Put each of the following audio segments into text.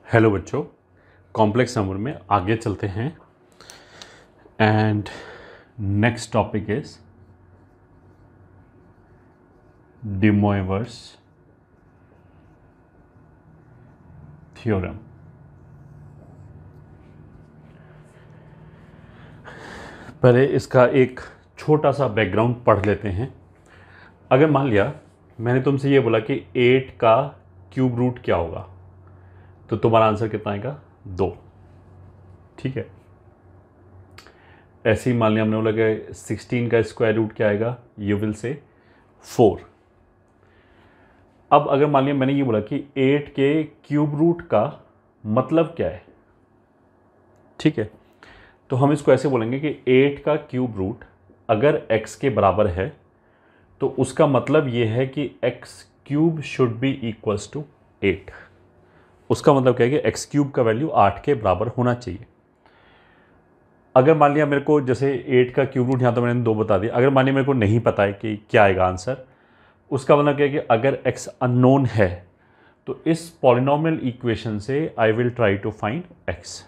Hello बच्चों, complex number में आगे चलते हैं and next topic is de Moivre's theorem. पहले इसका एक छोटा सा बैकग्राउंड पढ़ लेते हैं। अगर मान लिया मैंने तुमसे ये बोला कि 8 का क्यूब रूट क्या होगा, तो तुम्हारा आंसर कितना आएगा? 2। ठीक है। ऐसे ही मान लिया हमने बोला कि 16 का स्क्वायर रूट क्या आएगा, यू विल से 4। अब अगर मान लिया मैंने ये बोला कि 8 के क्यूब रूट का मतलब क्या है, ठीक है, तो हम इसको ऐसे बोलेंगे कि 8 का क्यूब रूट अगर x के बराबर है तो उसका मतलब ये है कि x cube should be equals to 8। उसका मतलब क्या है कि x क्यूब का वैल्यू 8 के बराबर होना चाहिए। अगर मान लिया मेरे को, जैसे 8 का क्यूब रूट यहाँ तो मैंने 2 बता दिया, अगर मान लिया मेरे को नहीं पता है कि क्या आएगा आंसर, उसका मतलब क्या है कि अगर x अननोन है तो इस पॉलिनोमियल इक्वेशन से I will try to find x।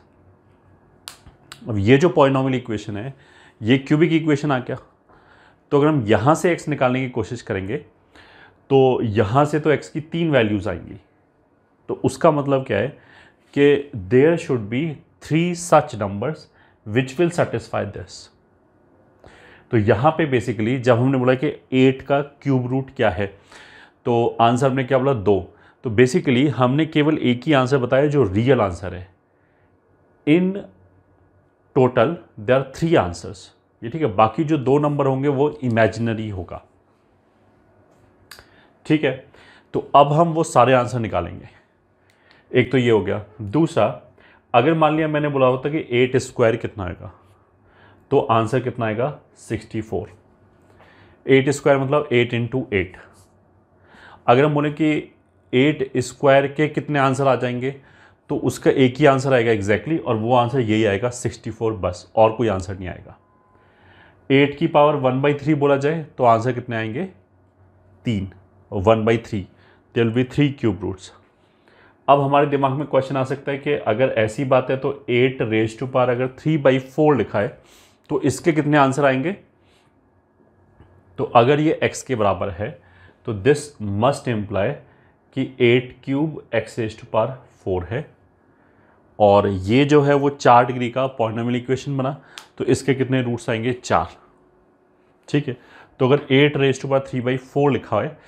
अब ये जो पॉलिनोमियल इक्वेशन है ये क्यूबिक इक्वेशन आ गया, तो अगर हम यहाँ से x निकालने की कोशिश करेंगे तो यहाँ से तो x की 3 वैल्यूज़ आएंगी, तो उसका मतलब क्या है कि there should be 3 such numbers which will satisfy this. तो यहाँ पे बेसिकली जब हमने बोला कि 8 का क्यूब रूट क्या है तो आंसर में क्या बोला? 2। तो बेसिकली हमने केवल एक ही आंसर बताया जो रियल आंसर है। In total there are 3 answers, ये ठीक है। बाकी जो 2 नंबर होंगे वो इमेजिनरी होगा, ठीक है। तो अब हम वो सारे आंसर निकालेंगे। एक तो ये हो गया। दूसरा, अगर मान लिया मैंने बोला होता कि 8 स्क्वायर कितना आएगा, तो आंसर कितना आएगा? 64। 8 स्क्वायर मतलब 8 इंटू 8। अगर हम बोले कि 8 स्क्वायर के कितने आंसर आ जाएंगे, तो उसका एक ही आंसर आएगा एग्जैक्टली, और वो आंसर यही आएगा 64, बस और कोई आंसर नहीं आएगा। 8 की पावर 1/3 बोला जाए तो आंसर कितने आएंगे? 3। 1/3 there will be 3 cube roots. अब हमारे दिमाग में क्वेश्चन आ सकता है कि अगर ऐसी बात है तो 8 रेज टू पावर अगर 3/4 लिखा है तो इसके कितने आंसर आएंगे? तो अगर ये x के बराबर है तो दिस मस्ट इम्प्लाई कि 8 cube x raise to power 4 है, और ये जो है वो 4 डिग्री का पॉलिनोमियल इक्वेशन बना, तो इसके कितने रूट्स आएंगे? 4। ठीक है। तो अगर 8 रेज टू पावर 3/4 लिखा है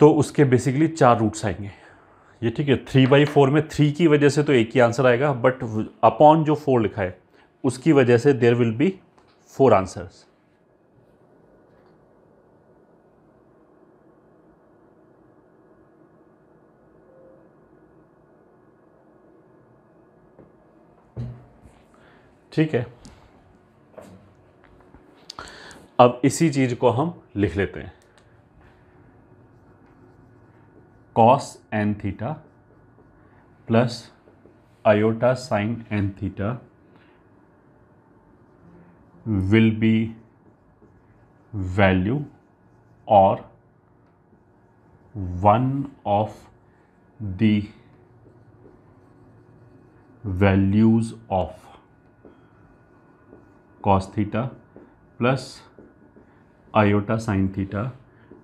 तो उसके बेसिकली 4 रूट्स आएंगे, ये ठीक है। 3/4 में 3 की वजह से तो एक ही आंसर आएगा, बट अपॉन जो 4 लिखा है उसकी वजह से देयर विल बी 4 आंसर्स। ठीक है। अब इसी चीज को हम लिख लेते हैं। cos n theta plus iota sine n theta will be value और one of the values of cos theta plus iota sine theta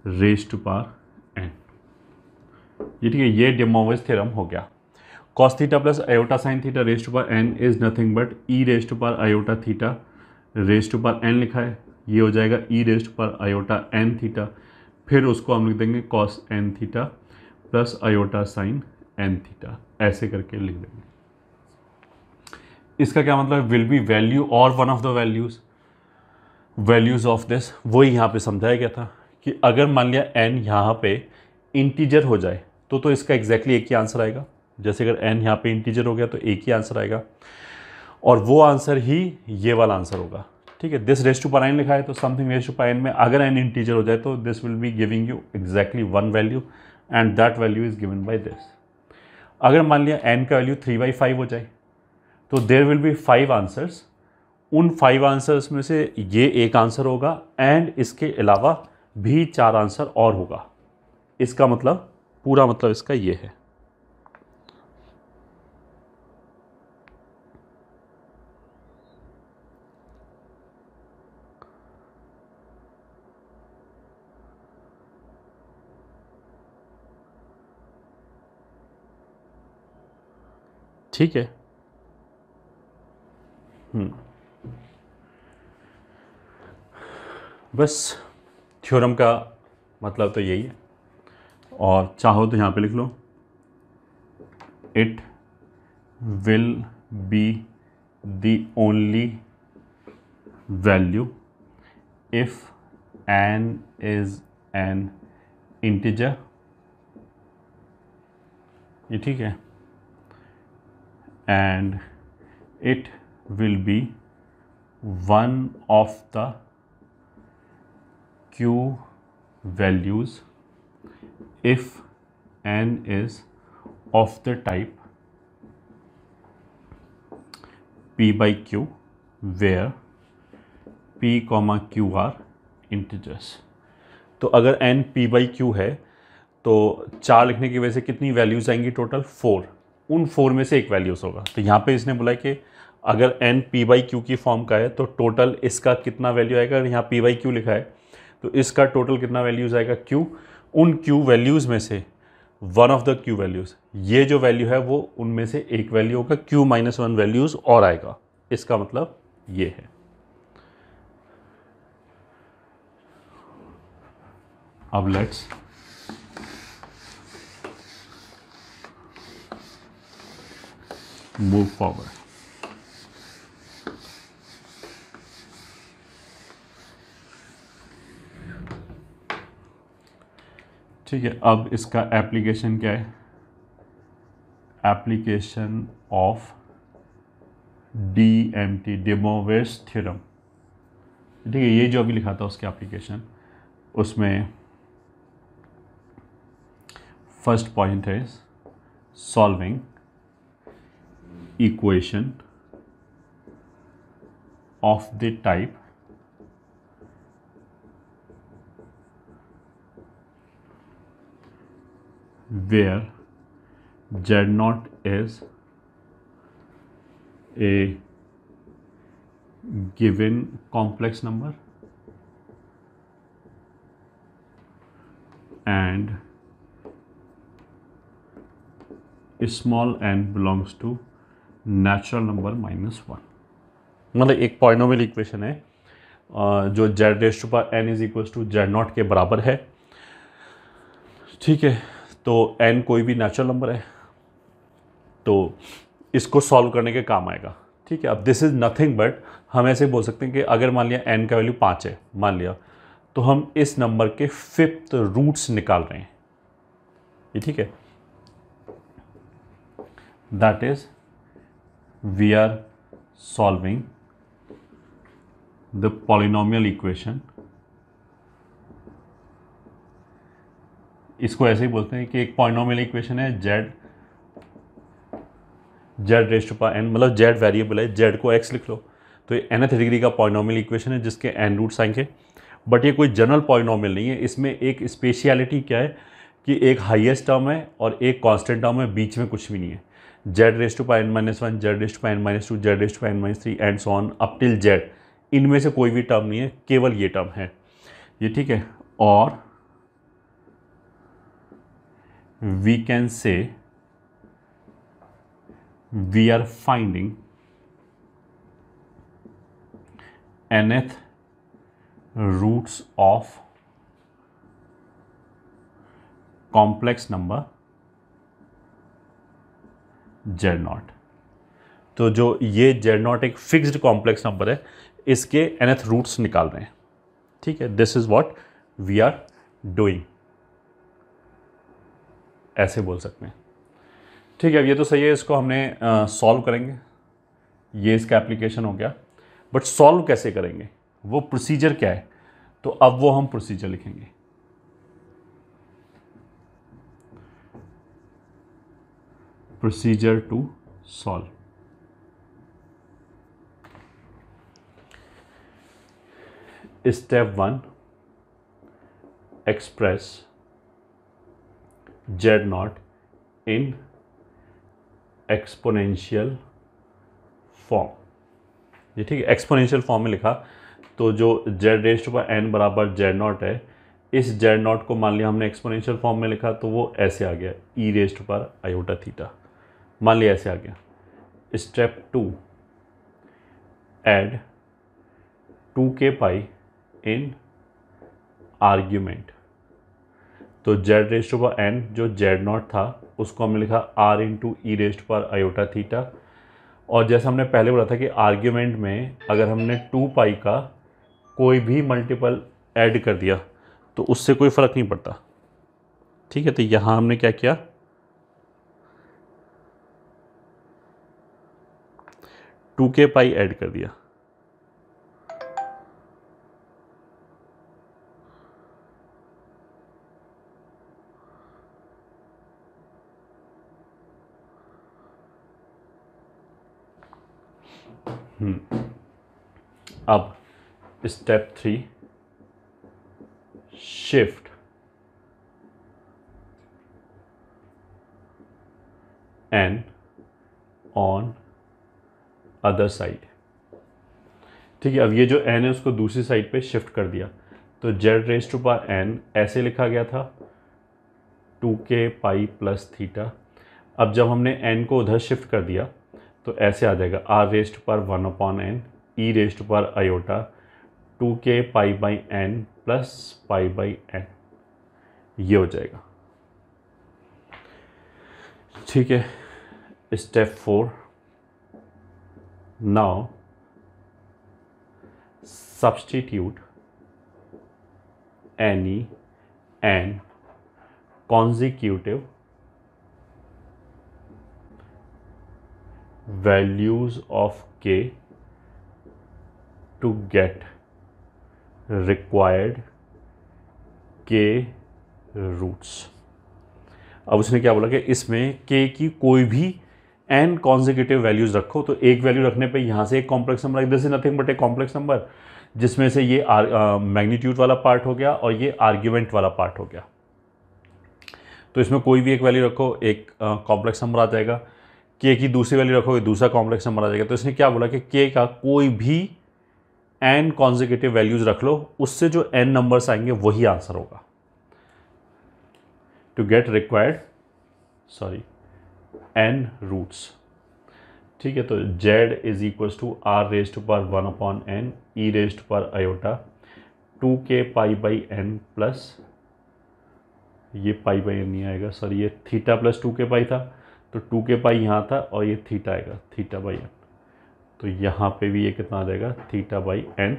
raise to power n। ये ठीक है, ये de Moivre's थ्योरम हो गया। cos theta plus iota sine theta raise to power n is nothing but e raise to power iota theta raise to power n लिखा है, ये हो जाएगा e raise to power iota n theta, फिर उसको हम लिख देंगे cos n theta plus iota sine n theta, ऐसे करके लिख देंगे। इसका क्या मतलब? विल बी वैल्यू और one of the values of this. वही यहाँ पे समझाया गया था कि अगर मान लिया n यहाँ पे इंटीजर हो जाए तो इसका एग्जैक्टली एक ही आंसर आएगा। जैसे अगर n यहाँ पे इंटीजर हो गया तो एक ही आंसर आएगा, और वो आंसर ही ये वाला आंसर होगा। ठीक है। This raise to power n लिखा है तो something raise to power n में अगर n इंटीजर हो जाए तो this will be giving you exactly one value, and that value is given by this. अगर मान लिया n का वैल्यू 3/5 हो जाए तो देयर विल बी 5 आंसर्स। उन 5 आंसर्स में से ये एक आंसर होगा, एंड इसके अलावा भी 4 आंसर और होगा। इसका मतलब, पूरा मतलब इसका ये है। ठीक है। बस थ्योरम का मतलब तो यही है, और चाहो तो यहाँ पे लिख लो, it will be the only value if n is an integer, ये ठीक है, and it will be one of the q values if n is of the type p by q where p comma q are integers। तो अगर n p by q है तो 4 लिखने की वजह से कितनी वैल्यूज आएंगी टोटल? 4। उन 4 में से एक वैल्यूज होगा। तो यहाँ पे इसने बोला कि अगर n p by q की फॉर्म का है तो टोटल इसका कितना वैल्यू आएगा? अगर यहाँ p by q लिखा है तो इसका टोटल कितना वैल्यूज आएगा? q। उन q वैल्यूज में से one of the q values, ये जो वैल्यू है वो उनमें से एक वैल्यू होगा, q माइनस 1 वैल्यूज और आएगा। इसका मतलब ये है। अब लेट्स मूव फॉरवर्ड। ठीक है, अब इसका एप्लीकेशन क्या है? Application of DMT, de Moivre's theorem. ठीक है, ये जो अभी लिखा था उसके एप्लीकेशन, उसमें फर्स्ट पॉइंट है solving equation of the type where Z0 is a given complex number and small n belongs to natural number -1। मतलब एक पॉलिनोमियल इक्वेशन है जो z raise to power n is equal to Z0 के बराबर है। ठीक है, तो n कोई भी नेचुरल नंबर है तो इसको सॉल्व करने के काम आएगा। ठीक है, अब दिस इज़ नथिंग बट, हम ऐसे बोल सकते हैं कि अगर मान लिया n का वैल्यू 5 है मान लिया, तो हम इस नंबर के 5th रूट्स निकाल रहे हैं। ये ठीक है, that is we are solving the polynomial equation. इसको ऐसे ही बोलते हैं कि एक पॉलिनोमियल इक्वेशन है z raise to power n, मतलब z वेरिएबल है, z को x लिख लो, तो ये nth डिग्री का पॉलिनोमियल इक्वेशन है जिसके n रूट्स आएंगे। बट ये कोई जनरल पॉलिनोमियल नहीं है, इसमें एक स्पेशलिटी क्या है कि एक हाईएस्ट टर्म है और एक कांस्टेंट टर्म है, बीच में कुछ भी नहीं है। z raise to power n-1, z raise to power n-2, z raise to power n-3 and so on up till z, इनमें से कोई भी टर्म नहीं है, केवल ये टर्म है। ये ठीक है, और we can say we are finding nth roots of complex number Z0। तो जो ये Z0 एक फिक्स्ड कॉम्प्लेक्स नंबर है, इसके nth रूट्स निकाल रहे हैं। ठीक है, this is what we are doing, ऐसे बोल सकते हैं। ठीक है, अब ये तो सही है, इसको हमने सॉल्व करेंगे, ये इसका एप्लीकेशन हो गया। बट सॉल्व कैसे करेंगे, वो प्रोसीजर क्या है, तो अब वो हम प्रोसीजर लिखेंगे। Procedure to solve. Step 1, express Z0 in exponential form. ये ठीक है, एक्सपोनेंशियल फॉर्म में लिखा, तो जो z raise to power n बराबर Z0 है, इस Z0 को मान लिया हमने एक्सपोनेंशियल फॉर्म में लिखा तो वो ऐसे आ गया e raise to power iota theta, मान लिया ऐसे आ गया। Step 2, add 2k pi in argument. तो z rest to power n जो z0 था उसको हमने लिखा r into e rest power iota theta. और जैसा हमने पहले बोला था कि आर्ग्यूमेंट में अगर हमने 2 पाई का कोई भी मल्टीपल ऐड कर दिया तो उससे कोई फ़र्क नहीं पड़ता। ठीक है, तो यहाँ हमने क्या किया, 2k पाई ऐड कर दिया। अब step 3, shift n on other side. ठीक है, अब ये जो n है उसको दूसरी साइड पे शिफ्ट कर दिया। तो z rest to power n ऐसे लिखा गया था 2k पाई प्लस थीटा। अब जब हमने n को उधर शिफ्ट कर दिया तो ऐसे आ जाएगा r raise to power 1 upon n e raise to power iota 2k pi by n plus pi by n, ये हो जाएगा। ठीक है, step 4, now substitute any n consecutive values of k to get required k roots। अब उसने क्या बोला कि इसमें k की कोई भी n कॉन्जिक्यूटिव वैल्यूज रखो। तो एक वैल्यू रखने पे यहाँ से एक complex number, this is nothing but a complex number, जिसमें से ये मैग्नीट्यूड वाला पार्ट हो गया और ये आर्ग्यूमेंट वाला पार्ट हो गया। तो इसमें कोई भी एक वैल्यू रखो, एक कॉम्प्लेक्स नंबर आ जाएगा। k की दूसरी वैल्यू रखोगे, दूसरा कॉम्प्लेक्स नंबर आ जाएगा। तो इसने क्या बोला कि k का कोई भी n कॉन्जिक्यूटिव वैल्यूज रख लो, उससे जो n नंबर्स आएंगे वही आंसर होगा। To get required n roots. ठीक है, तो z is equals to r raise to power 1 upon n e raise to power iota 2k pi by n plus, ये पाई बाई n नहीं आएगा, sorry ये थीटा प्लस 2k पाई था, तो 2k पाई यहाँ था और ये थीटा आएगा, थीटा बाई n। तो यहाँ पे भी ये कितना आ जाएगा, थीटा बाई n।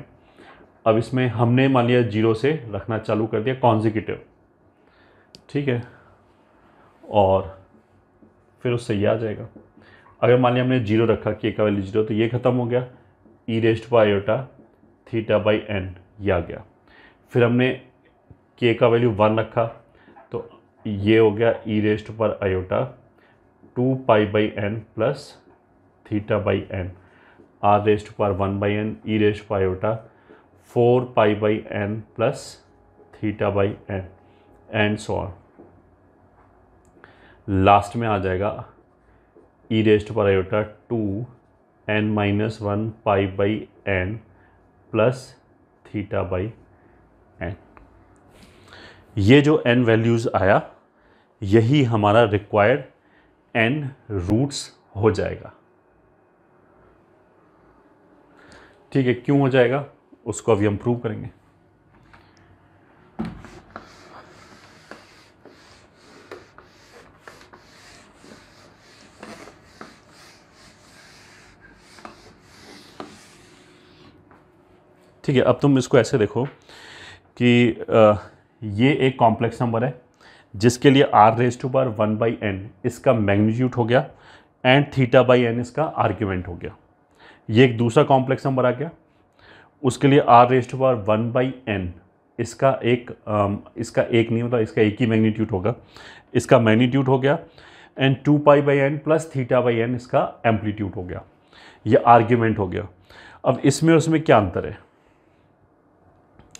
अब इसमें हमने मान लिया 0 से रखना चालू कर दिया कॉन्जिक्यूटिव। ठीक है, और फिर उससे ये आ जाएगा। अगर मान लिया हमने 0 रखा, k का वैल्यू 0, तो ये ख़त्म हो गया, e rest power iota theta by n, ये आ गया। फिर हमने k का वैल्यू 1 रखा, तो ये हो गया e rest power iota 2 pi by n plus theta by n, r raised power 1 by n e rest power iota 4 pi by n plus theta by n and so on. Last में आ जाएगा e rest power iota 2 n minus 1 pi by n plus theta by n। ये जो n values आया, यही हमारा required n roots हो जाएगा। ठीक है, क्यों हो जाएगा उसको अभी हम प्रूव करेंगे। ठीक है, अब तुम इसको ऐसे देखो कि ये एक कॉम्प्लेक्स नंबर है जिसके लिए r raise to power 1 by n इसका मैग्नीट्यूड हो गया एंड थीटा बाई n इसका आर्ग्यूमेंट हो गया। ये एक दूसरा कॉम्प्लेक्स नंबर आ गया, उसके लिए r raise to power 1 by n इसका एक नहीं होता, इसका एक ही मैग्नीट्यूड होगा, इसका मैग्नीट्यूड हो गया and 2 pi by n plus theta by n इसका एम्पलीट्यूड हो गया, ये आर्ग्यूमेंट हो गया। अब इसमें उसमें क्या अंतर है,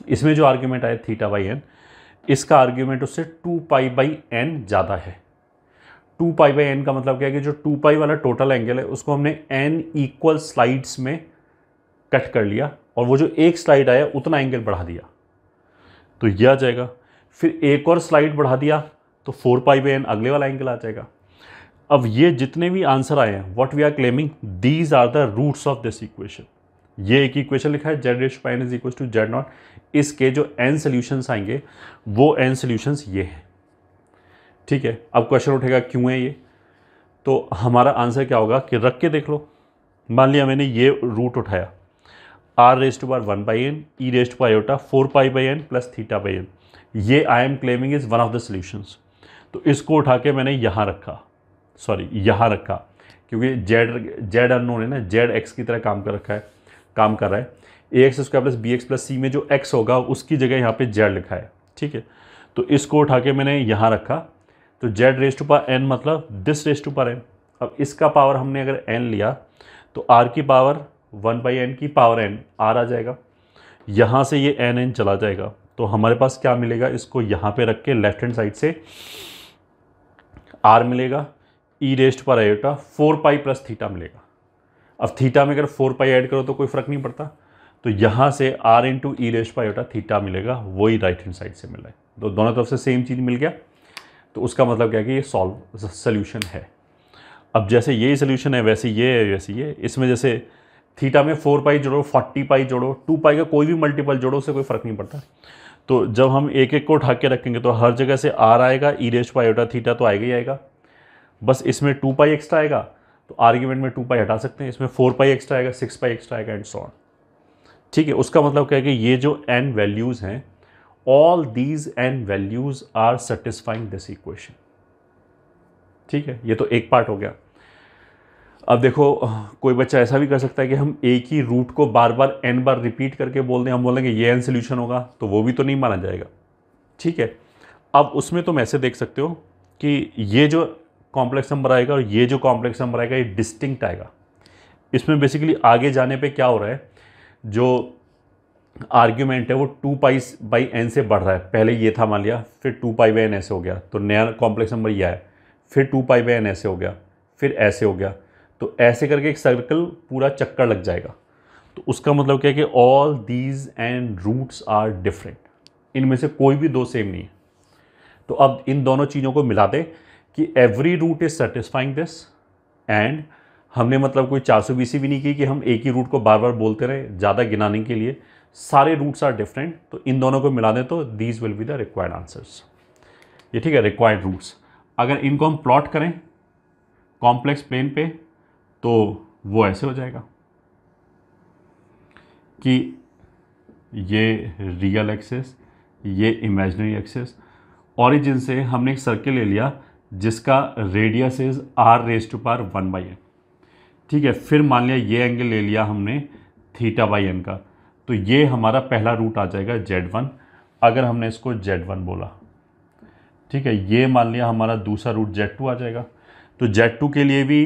इसमें जो आर्ग्यूमेंट आया थीटा बाई n, इसका आर्ग्यूमेंट उससे 2 पाई बाई n ज़्यादा है। 2 पाई बाई n का मतलब क्या है कि जो 2 पाई वाला टोटल एंगल है उसको हमने n इक्वल स्लाइड्स में कट कर लिया और वो जो एक स्लाइड आया उतना एंगल बढ़ा दिया, तो यह आ जाएगा। फिर एक और स्लाइड बढ़ा दिया तो 4 पाई बाई n अगले वाला एंगल आ जाएगा। अब ये जितने भी आंसर आए हैं, what we are claiming, these are the roots of this equation. ये एक इक्वेशन लिखा है z⁻n is equal to z0, इसके जो n सॉल्यूशंस आएंगे वो n सॉल्यूशंस ये हैं। ठीक है, अब क्वेश्चन उठेगा क्यों है ये, तो हमारा आंसर क्या होगा कि रख के देख लो। मान लिया मैंने ये रूट उठाया, r⁻1/n e⁻i 4π/n plus θ/n, ये I am claiming is one of the solutions. तो इसको उठा के मैंने यहाँ रखा, यहाँ रखा, क्योंकि z अननोन है ना, z x की तरह काम कर रहा है। ax² plus bx plus c में जो x होगा उसकी जगह यहाँ पे z लिखा है। ठीक है, तो इसको उठा के मैंने यहाँ रखा, तो z⁻n मतलब this⁻n। अब इसका पावर हमने अगर n लिया तो r की पावर 1/n की पावर n r आ जाएगा, यहाँ से ये n चला जाएगा, तो हमारे पास क्या मिलेगा, इसको यहाँ पे रख के लेफ्ट हैंड साइड से r मिलेगा, e⁻i 4π प्लस थीटा मिलेगा। अब थीटा में अगर 4π ऐड करो तो कोई फर्क नहीं पड़ता, तो यहाँ से r इंटू e⁻i थीटा मिलेगा, वही राइट हैंड साइड से मिला है, तो दोनों तरफ से सेम चीज़ मिल गया। तो उसका मतलब क्या है कि ये सोल्यूशन है। अब जैसे ये सोल्यूशन है वैसे ये है, वैसे ये, इसमें जैसे थीटा में 4π जोड़ो, 40π जोड़ो, 2π का कोई भी मल्टीपल जोड़ो, उससे कोई फ़र्क नहीं पड़ता। तो जब हम एक एक को उठा के रखेंगे तो हर जगह से r आएगा, e⁻i थीटा तो आएगा ही आएगा, बस इसमें 2π एक्स्ट्रा आएगा, तो आर्ग्यूमेंट में 2π हटा सकते हैं, इसमें 4π एक्स्ट्रा आएगा, 6π एक्स्ट्रा आएगा एंड सो ऑन। ठीक है, उसका मतलब क्या है कि ये जो n वैल्यूज़ हैं, all these n values are satisfying this equation. ठीक है, ये तो एक पार्ट हो गया। अब देखो, कोई बच्चा ऐसा भी कर सकता है कि हम एक ही रूट को बार बार n बार रिपीट करके बोल दें, हम बोलेंगे ये n सोल्यूशन होगा, तो वो भी तो नहीं माना जाएगा। ठीक है, अब उसमें तुम ऐसे देख सकते हो कि ये जो कॉम्प्लेक्स नंबर आएगा और ये जो कॉम्प्लेक्स नंबर आएगा ये डिस्टिंक्ट आएगा। इसमें बेसिकली आगे जाने पे क्या हो रहा है, जो आर्ग्यूमेंट है वो 2π/n से बढ़ रहा है। पहले ये था मान लिया, फिर 2π/n ऐसे हो गया, तो नया कॉम्प्लेक्स नंबर ये है, फिर 2π/n ऐसे हो गया, फिर ऐसे हो गया, तो ऐसे करके एक सर्कल पूरा चक्कर लग जाएगा। तो उसका मतलब क्या है कि all these and roots are different, इनमें से कोई भी दो सेम नहीं है। तो अब इन दोनों चीज़ों को मिला दें कि every root is satisfying this, and हमने मतलब कोई 420 भी नहीं की कि हम एक ही रूट को बार बार बोलते रहे ज़्यादा गिनाने के लिए, सारे रूट्स आर डिफरेंट। तो इन दोनों को मिला दें तो these will be the required answers. ये ठीक है, रिक्वायर्ड रूट्स। अगर इनको हम प्लॉट करें कॉम्प्लेक्स प्लेन पे तो वो ऐसे हो जाएगा कि ये रियल एक्सिस, ये इमेजिनरी एक्सिस, ऑरिजिन से हमने एक सर्किल ले लिया जिसका रेडियस इज r⁻1/n। ठीक है, फिर मान लिया ये एंगल ले लिया हमने θ/n का, तो ये हमारा पहला रूट आ जाएगा z1, अगर हमने इसको z1 बोला। ठीक है, ये मान लिया हमारा दूसरा रूट z2 आ जाएगा, तो z2 के लिए भी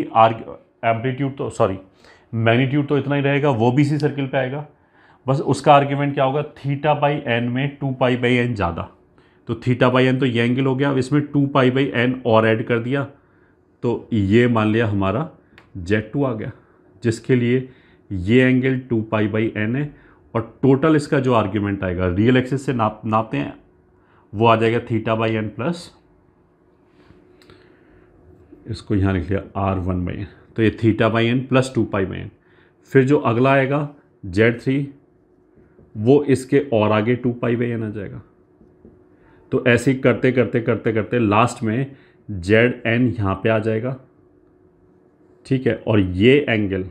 एम्पलीट्यूड तो मैग्नीट्यूड तो इतना ही रहेगा, वो भी इसी सर्किल पे आएगा, बस उसका आर्ग्यूमेंट क्या होगा, θ/n में 2π/n ज़्यादा, तो θ/n तो ये एंगल हो गया, अब इसमें 2π/n और ऐड कर दिया, तो ये मान लिया हमारा z2 आ गया, जिसके लिए ये एंगल 2π/n है, और टोटल इसका जो आर्ग्यूमेंट आएगा रियल एक्सिस से नापते हैं, वो आ जाएगा θ/n प्लस, इसको यहाँ लिख लिया r1/n, तो ये θ/n प्लस 2π/n। फिर जो अगला आएगा z3, वो इसके और आगे 2π/n आ जाएगा। तो ऐसे ही करते करते करते करते लास्ट में zn यहाँ पे आ जाएगा। ठीक है, और ये angle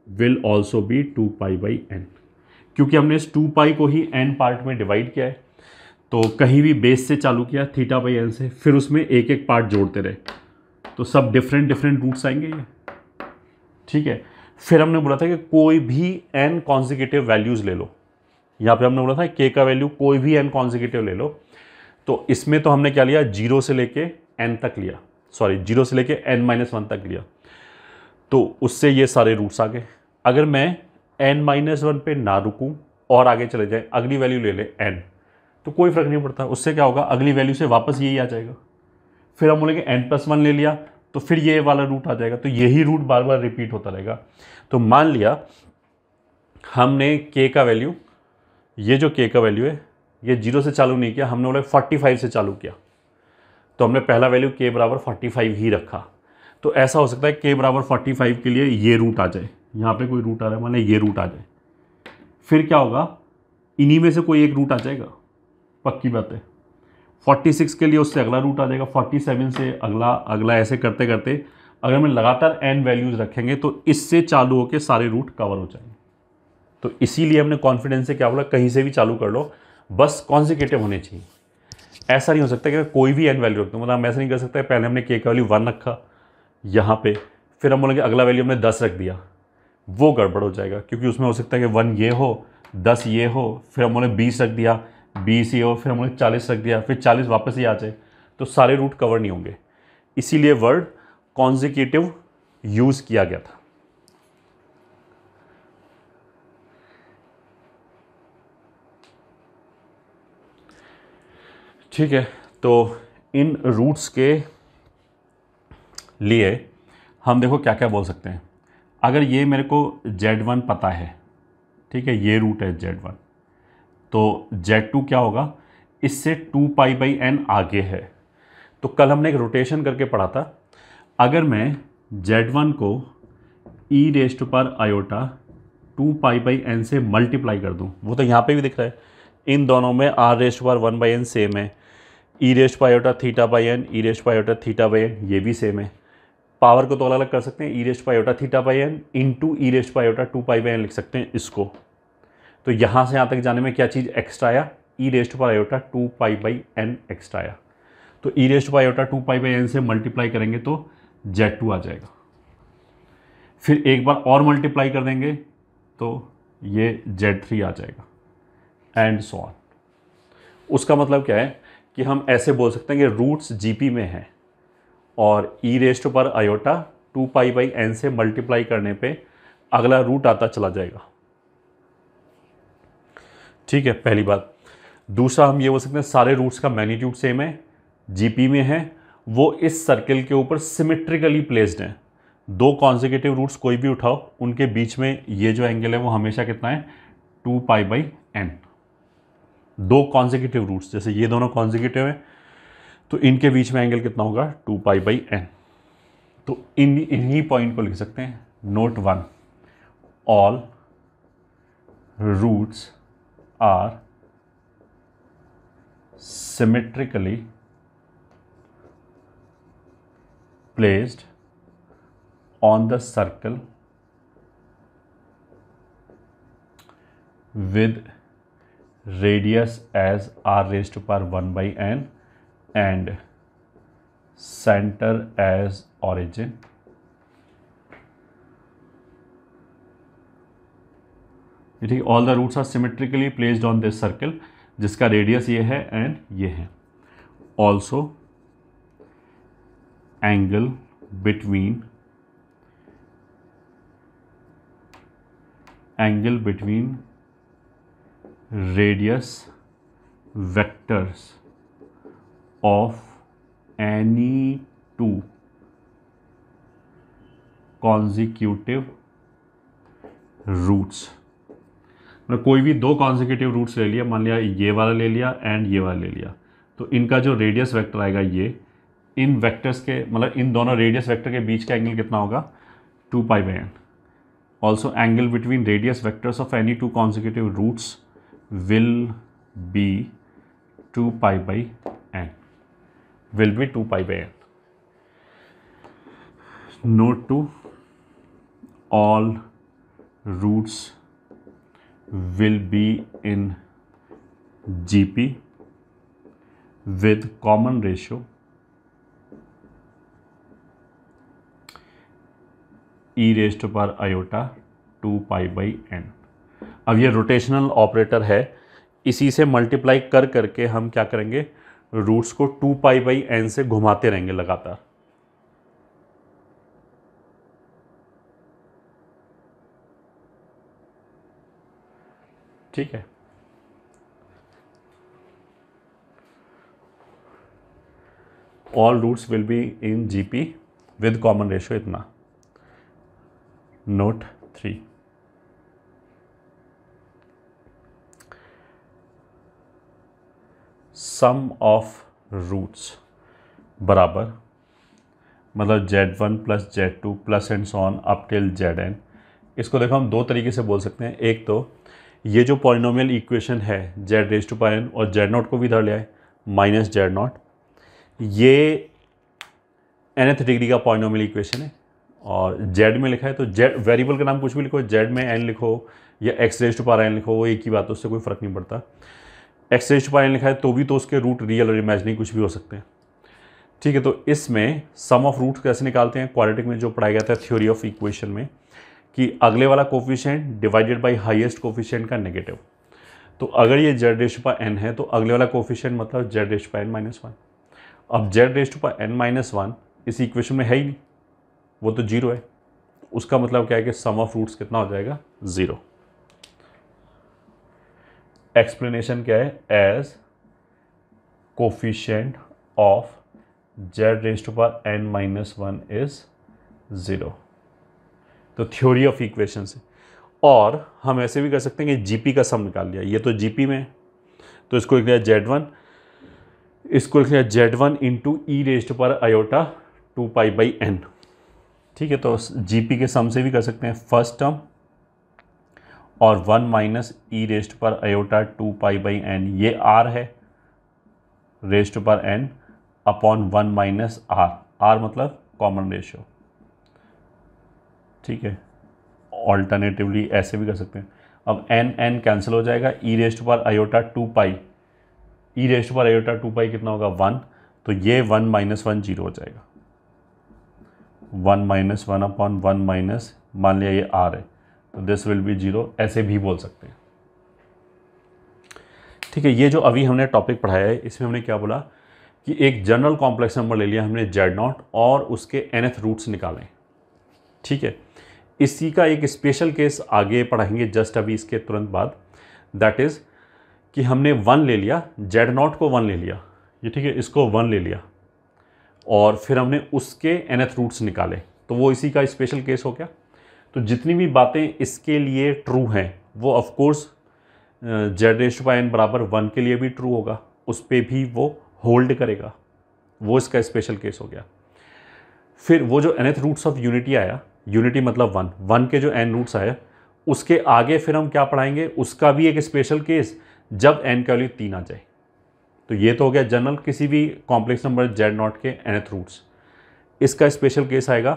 will also be 2π/n, क्योंकि हमने इस 2π को ही n पार्ट में डिवाइड किया है, तो कहीं भी बेस से चालू किया θ/n से, फिर उसमें एक एक पार्ट जोड़ते रहे, तो सब डिफरेंट रूट्स आएंगे ये। ठीक है, फिर हमने बोला था कि कोई भी n कॉन्जिक्यूटिव वैल्यूज़ ले लो, यहाँ पे हमने बोला था k का वैल्यू कोई भी n कॉन्जिक्यूटिव ले लो, तो इसमें तो हमने क्या लिया, 0 से लेके n तक लिया, 0 से लेके n-1 तक लिया, तो उससे ये सारे रूट्स आ गए। अगर मैं n-1 पे ना रुकूं और आगे चले जाए, अगली वैल्यू ले ले n, तो कोई फ़र्क नहीं पड़ता, उससे क्या होगा, अगली वैल्यू से वापस यही आ जाएगा। फिर हम बोलेंगे n+1 ले लिया, तो फिर ये वाला रूट आ जाएगा, तो यही रूट बार बार रिपीट होता रहेगा। तो मान लिया हमने k का वैल्यू, ये जो k का वैल्यू है ये 0 से चालू नहीं किया, हमने बोला 45 से चालू किया, तो हमने पहला वैल्यू k बराबर 45 ही रखा, तो ऐसा हो सकता है k बराबर 45 के लिए ये रूट आ जाए, यहाँ पे कोई रूट आ रहा है, मान ये रूट आ जाए, फिर क्या होगा, इन्हीं में से कोई एक रूट आ जाएगा, पक्की बात है। 46 के लिए उससे अगला रूट आ जाएगा, 47 से अगला अगला, ऐसे करते करते अगर हम लगातार n वैल्यूज़ रखेंगे तो इससे चालू होकर सारे रूट कवर हो जाएंगे। तो इसीलिए हमने कॉन्फिडेंस से क्या बोला, कहीं से भी चालू कर लो, बस कॉन्जिक्यूटिव होने चाहिए। ऐसा नहीं हो सकता कि कोई भी n वैल्यू रख दो, मतलब हम ऐसा नहीं कर सकते पहले हमने k का वैल्यू 1 रखा यहाँ पे, फिर हम बोलेंगे अगला वैल्यू हमने 10 रख दिया, वो गड़बड़ हो जाएगा, क्योंकि उसमें हो सकता है कि 1 ये हो, 10 ये हो, फिर हमने 20 रख दिया, 20 ये हो, फिर हमने 40 रख दिया, फिर 40 वापस ही आ जाए, तो सारे रूट कवर नहीं होंगे। इसीलिए वर्ड कॉन्जिक्यूटिव यूज किया गया था। ठीक है, तो इन रूट्स के लिए हम देखो क्या क्या बोल सकते हैं। अगर ये मेरे को Z1 पता है, ठीक है, ये रूट है Z1, तो Z2 क्या होगा, इससे 2π/n आगे है। तो कल हमने एक रोटेशन करके पढ़ा था, अगर मैं Z1 को e⁻⁴ 2π/n से मल्टीप्लाई कर दूं, वो तो यहाँ पे भी दिख रहा है, इन दोनों में r⁻1/n सेम है, e⁻θ/n e⁻θ/n ये भी सेम है। पावर को तो अलग अलग कर सकते हैं, e⁻θ/n इंटू e⁻2π/n लिख सकते हैं इसको। तो यहाँ से यहाँ तक जाने में क्या चीज़ एक्स्ट्रा आया, e⁻2π/n एक्स्ट्रा आया। तो e⁻2π/n से मल्टीप्लाई करेंगे तो Z2 आ जाएगा, फिर एक बार और मल्टीप्लाई कर देंगे तो ये Z3 आ जाएगा, एंड सो ऑन। उसका मतलब क्या है कि हम ऐसे बोल सकते हैं कि रूट्स जीपी में हैं और e⁻⁴ 2π/n से मल्टीप्लाई करने पे अगला रूट आता चला जाएगा। ठीक है, पहली बात। दूसरा हम ये बोल सकते हैं सारे रूट्स का मैग्नीट्यूड सेम है, जीपी में है, वो इस सर्कल के ऊपर सिमेट्रिकली प्लेस्ड हैं। दो कॉन्जिक्यूटिव रूट्स कोई भी उठाओ, उनके बीच में ये जो एंगल है वो हमेशा कितना है, 2π/n। दो कॉन्जिक्यूटिव रूट्स, जैसे ये दोनों कॉन्जिक्यूटिव हैं तो इनके बीच में एंगल कितना होगा, 2π/n। तो इन्हीं पॉइंट को लिख सकते हैं, note 1, all roots are symmetrically placed on the circle with radius as r⁻1/n and center as origin. ठीक है, all the roots are symmetrically placed on this circle, जिसका रेडियस ये है एंड ये है। Also angle between radius vectors of any two consecutive roots, मतलब कोई भी दो कॉन्जिक्यूटिव रूट्स ले लिया, मान लिया ये वाला ले लिया एंड ये वाला ले लिया, तो इनका जो रेडियस वेक्टर आएगा ये, इन वेक्टर्स के मतलब इन दोनों रेडियस वेक्टर के बीच का एंगल कितना होगा, 2π/n। Also angle between radius vectors of any two consecutive roots will be 2π/n, will be 2π/n। Note 2, all roots will be in GP with common ratio e⁻⁴ 2π/n। अब ये rotational operator है, इसी से multiply कर करके हम क्या करेंगे, रूट्स को 2π/n से घुमाते रहेंगे लगातार। ठीक है, all roots will be in GP with common ratio इतना। नोट 3, सम ऑफ रूट्स बराबर मतलब Z1 plus Z2 plus and so on up till Zn। इसको देखो हम दो तरीके से बोल सकते हैं। एक तो ये जो पॉलिनोमियल इक्वेशन है Z raise to pi n और Z0 को भी इधर ले आए माइनस Z0, ये nth डिग्री का पॉलिनोमियल इक्वेशन है और Z में लिखा है तो Z वेरिएबल का नाम कुछ भी लिखो, Z में n लिखो या x raise to power n लिखो, वो एक ही बात है, उससे कोई फ़र्क नहीं पड़ता। x raise to power n लिखा है तो भी तो उसके रूट रियल और इमेजिनरी कुछ भी हो सकते हैं। ठीक है, तो इसमें सम ऑफ रूट्स कैसे निकालते हैं, क्वाड्रेटिक में जो पढ़ाया गया था थ्योरी ऑफ इक्वेशन में, कि अगले वाला coefficient divided by highest coefficient का नेगेटिव। तो अगर ये z raise to power n है तो अगले वाला कोफिशिएंट मतलब z raise to power n minus 1। अब z raise to power n minus 1 इस इक्वेशन में है ही नहीं, वो तो जीरो है। उसका मतलब क्या है कि सम ऑफ रूट्स कितना हो जाएगा, 0। एक्सप्लेनेशन क्या है, as coefficient of z raise to power n minus 1 is 0। तो थ्योरी ऑफ इक्वेशन से। और हम ऐसे भी कर सकते हैं कि जीपी का सम निकाल लिया, ये तो जीपी में है तो इसको लिख लिया Z1, इसको लिख लिया Z1 into e raise to power iota 2 pi by n। ठीक है, तो जीपी के सम से भी कर सकते हैं फर्स्ट टर्म और 1 minus e raise to power iota 2 pi by n, ये r है raise to power n upon 1 minus r मतलब कॉमन रेशियो। ठीक है, ऑल्टरनेटिवली ऐसे भी कर सकते हैं। अब n कैंसिल हो जाएगा, e raise to power iota 2 pi, e raise to power iota 2 pi कितना होगा 1, तो ये 1 माइनस 1 जीरो हो जाएगा। 1 माइनस 1 अपॉन 1 माइनस, मान लिया ये r है तो दिस विल बी 0, ऐसे भी बोल सकते हैं। ठीक है, ये जो अभी हमने टॉपिक पढ़ाया है इसमें हमने क्या बोला कि एक जनरल कॉम्प्लेक्स नंबर ले लिया हमने Z0 और उसके nth रूट्स निकालें। ठीक है, इसी का एक स्पेशल केस आगे पढ़ाएंगे जस्ट अभी इसके तुरंत बाद, दैट इज़ कि हमने 1 ले लिया, Z0 को 1 ले लिया, ये ठीक है, इसको 1 ले लिया और फिर हमने उसके nth रूट्स निकाले, तो वो इसी का स्पेशल केस हो गया। तो जितनी भी बातें इसके लिए ट्रू हैं वो of course Z raise to power n बराबर 1 के लिए भी ट्रू होगा, उस पर भी वो होल्ड करेगा, वो इसका स्पेशल केस हो गया। फिर वो जो nth रूट्स ऑफ यूनिटी आया, यूनिटी मतलब 1 के जो n रूट्स आए उसके आगे फिर हम क्या पढ़ाएंगे, उसका भी एक स्पेशल केस जब n का वैल्यू 3 आ जाए। तो ये तो हो गया जनरल किसी भी कॉम्प्लेक्स नंबर Z0 के nth रूट्स। इसका स्पेशल केस आएगा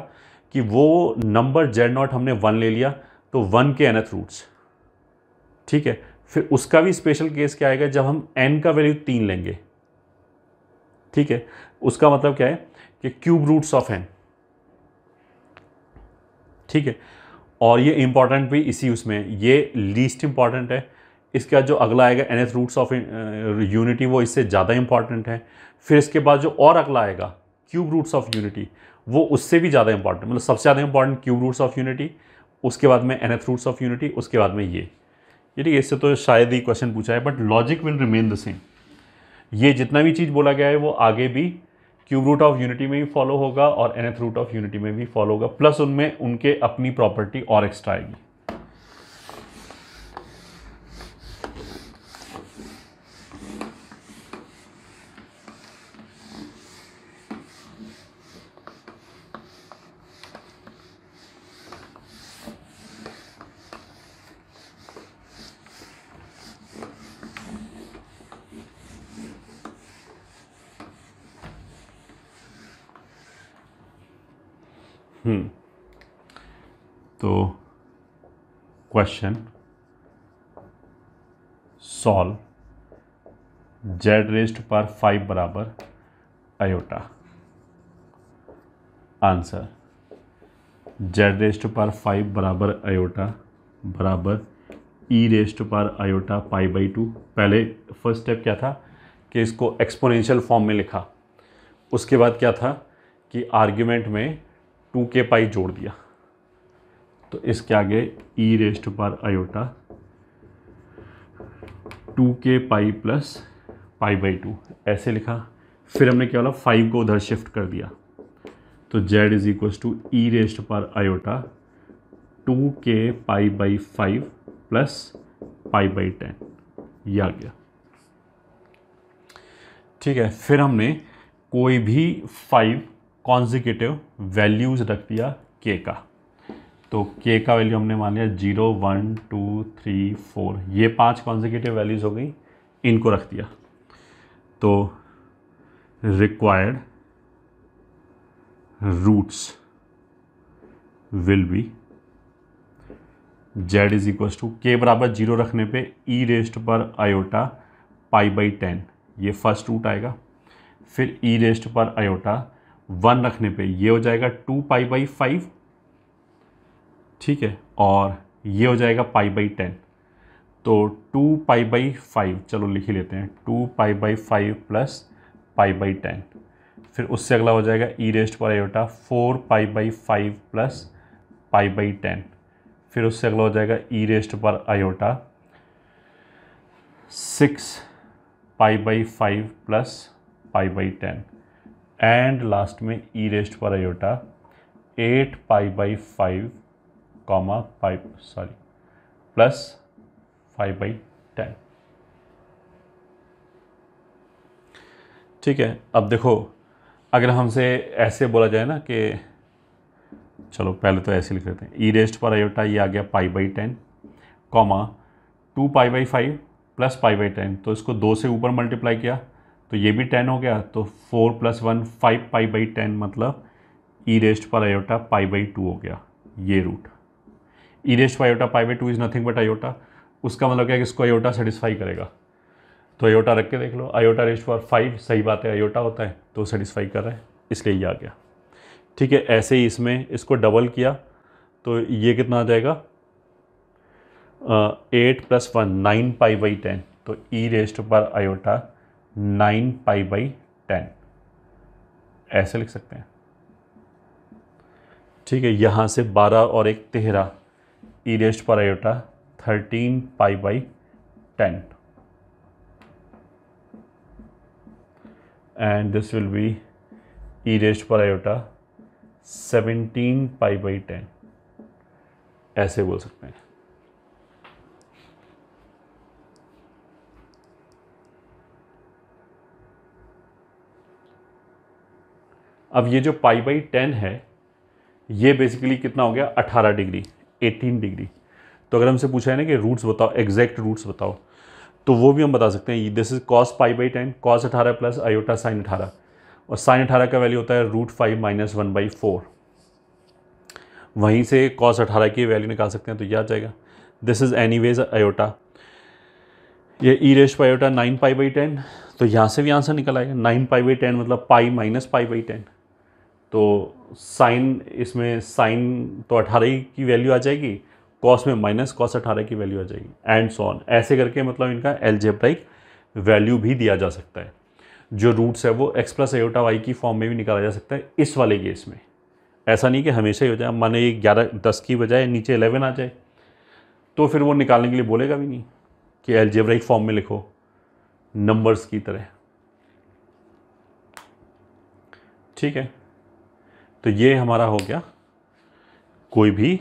कि वो नंबर Z0 हमने 1 ले लिया तो 1 के nth रूट्स। ठीक है, फिर उसका भी स्पेशल केस क्या आएगा जब हम n का वैल्यू 3 लेंगे। ठीक है, उसका मतलब क्या है कि क्यूब रूट्स ऑफ n। ठीक है, और ये इंपॉर्टेंट भी इसी उसमें, ये लीस्ट इंपॉर्टेंट है। इसका जो अगला आएगा nth रूट्स ऑफ यूनिटी वो इससे ज़्यादा इंपॉर्टेंट है। फिर इसके बाद जो और अगला आएगा क्यूब रूट्स ऑफ यूनिटी वो उससे भी ज़्यादा इंपॉर्टेंट, मतलब सबसे ज़्यादा important cube roots of unity, उसके बाद में nth रूट्स ऑफ यूनिटी, उसके बाद में ये ठीक है। इससे तो शायद ही क्वेश्चन पूछा है but logic will remain the same. ये जितना भी चीज़ बोला गया है वो आगे भी क्यूब रूट ऑफ यूनिटी में भी फॉलो होगा और nth रूट ऑफ यूनिटी में भी फॉलो होगा, प्लस उनमें उनके अपनी प्रॉपर्टी और एक्स्ट्रा आएगी। तो question solve z raise to power 5 बराबर iota. Answer z raise to power 5 बराबर आयोटा बराबर e raise to power iota pi by 2। पहले फर्स्ट स्टेप क्या था कि इसको एक्सपोनेंशियल फॉर्म में लिखा, उसके बाद क्या था कि आर्ग्यूमेंट में 2 के पाई जोड़ दिया, तो इसके आगे ई रेज टू पावर आयोटा 2 के पाई प्लस पाई बाई 2 ऐसे लिखा। फिर हमने क्या बोला 5 को उधर शिफ्ट कर दिया, तो z is equals to e raise to power iota 2 के pi by 5 plus pi by 10, ये आ गया। ठीक है, फिर हमने कोई भी 5 कॉन्जिक्यूटिव वैल्यूज़ रख दिया k का। तो k का वैल्यू हमने मान लिया 0 1 2 3 4, ये 5 कॉन्जिक्यूटिव वैल्यूज़ हो गई, इनको रख दिया। तो required roots will be z is equal to k बराबर 0 रखने पे e रेस्ट पर आयोटा पाई बाई 10, ये फर्स्ट रूट आएगा। फिर e रेस्ट पर आयोटा 1 रखने पे ये हो जाएगा 2 पाई बाई 5, ठीक है, और ये हो जाएगा पाई बाई 10। तो 2 पाई बाई 5 चलो लिख ही लेते हैं, 2 pi by 5 plus pi by 10। फिर उससे अगला हो जाएगा ई रेस्ट पर iota 4 pi by 5 plus pi by 10। फिर उससे अगला हो जाएगा ई रेस्ट पर iota 6 pi by 5 plus pi by 10। And last में ई रेस्ट पर iota 8 pi by 5 comma 5 plus 5 by 10। ठीक है, अब देखो अगर हमसे ऐसे बोला जाए ना कि चलो पहले तो ऐसे लिख लेते हैं, ई रेस्ट पर आयोटा ये आ गया पाई by 10 comma 2 pi by 5 plus pi by 10, तो इसको 2 से ऊपर मल्टीप्लाई किया तो ये भी 10 हो गया, तो 4 प्लस 1 5 पाई बाई 10 मतलब ई रेस्ट पर आयोटा पाई बाई 2 हो गया ये रूट। ई रेस्ट पर आयोटा pi by 2 is nothing but iota, उसका मतलब क्या है कि इसको आयोटा सेटिस्फाई करेगा। तो आयोटा रख के देख लो, आयोटा रेस्ट पर 5 सही बात है, आयोटा होता है तो सेटिस्फाई कर रहा है, इसलिए ये आ गया। ठीक है, ऐसे ही इसमें इसको डबल किया तो ये कितना आ जाएगा 8 प्लस 1 9 पाई बाई 10, तो ई रेस्ट पर आयोटा 9 पाई बाई 10 ऐसे लिख सकते हैं। ठीक है, यहाँ से 12 और 1 13, ई रेस्ट पर iota 13 pi by 10 and this will be e raised पर आयोटा 17 पाई बाई 10 ऐसे बोल सकते हैं। अब ये जो पाई बाई 10 है ये बेसिकली कितना हो गया 18 डिग्री 18 डिग्री। तो अगर हमसे पूछा है ना कि रूट्स बताओ, एग्जैक्ट रूट्स बताओ, तो वो भी हम बता सकते हैं। This is cos pi by 10, cos 18 plus iota sign 18, और साइन 18 का वैल्यू होता है √5 माइनस 1/4। वहीं से कॉस 18 की वैल्यू निकाल सकते हैं, तो यह आ जाएगा दिस इज एनीवेज आयोटा, ये ई रेस्ट पर आयोटा 9 पाई बाई 10, तो यहाँ से भी आंसर निकल आएगा 9 पाई बाई 10 मतलब पाई माइनस पाई बाई 10। तो साइन इसमें साइन तो 18 की वैल्यू आ जाएगी, कॉस में माइनस कॉस 18 की वैल्यू आ जाएगी, एंड सो ऑन। ऐसे करके मतलब इनका एलजेब्राइक वैल्यू भी दिया जा सकता है। जो रूट्स है वो x प्लस आयोटा वाई की फॉर्म में भी निकाला जा सकता है इस वाले केस में। ऐसा नहीं कि हमेशा ही हो जाए, माने 11-10 की बजाय नीचे 11 आ जाए तो फिर वो निकालने के लिए बोलेगा भी नहीं कि एलजेब्राइक फॉर्म में लिखो नंबर्स की तरह। ठीक है, तो ये हमारा हो गया कोई भी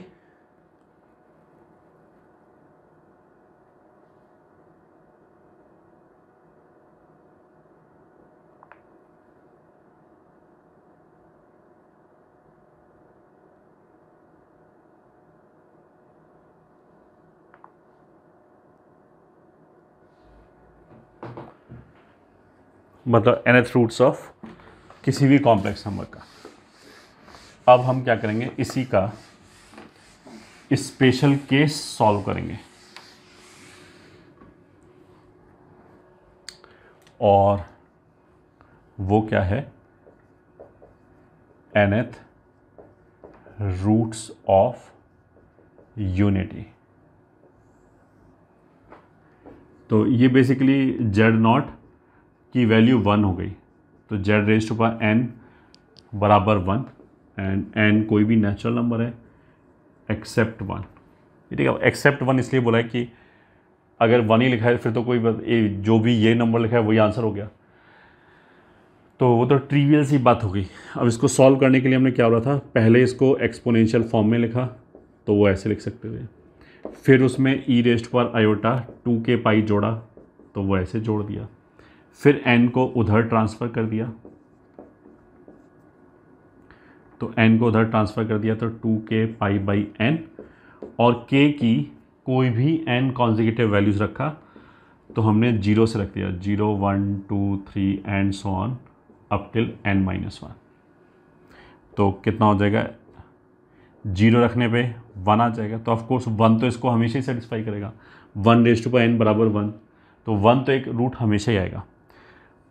मतलब nth रूट्स ऑफ किसी भी कॉम्प्लेक्स नंबर का। अब हम क्या करेंगे, इसी का स्पेशल केस सॉल्व करेंगे, और वो क्या है nth रूट्स ऑफ यूनिटी। तो ये बेसिकली z0 की वैल्यू 1 हो गई, तो z raise to power n बराबर 1, एंड n कोई भी नेचुरल नंबर है एक्सेप्ट 1। ठीक है, एक्सेप्ट 1 इसलिए बोला है कि अगर 1 ही लिखा है फिर तो कोई जो भी ये नंबर लिखा है वही आंसर हो गया, तो वो तो ट्रिवियल सी बात हो गई। अब इसको सॉल्व करने के लिए हमने क्या बोला था, पहले इसको एक्सपोनेंशियल फॉर्म में लिखा तो वो ऐसे लिख सकते थे, फिर उसमें ई रेस्ट पर आयोटा 2 के पाई जोड़ा तो वो ऐसे जोड़ दिया, फिर n को उधर ट्रांसफ़र कर दिया, तो n को उधर ट्रांसफ़र कर दिया तो 2k पाई बाई n, और k की कोई भी n कॉन्जिक्यूटिव वैल्यूज़ रखा तो हमने 0 से रख दिया, 0 1 2 3 and so on up till n-1। तो कितना हो जाएगा, 0 रखने पे 1 आ जाएगा, तो ऑफकोर्स 1 तो इसको हमेशा ही सेटिस्फाई करेगा, 1n बराबर 1, तो 1 तो एक रूट हमेशा ही आएगा।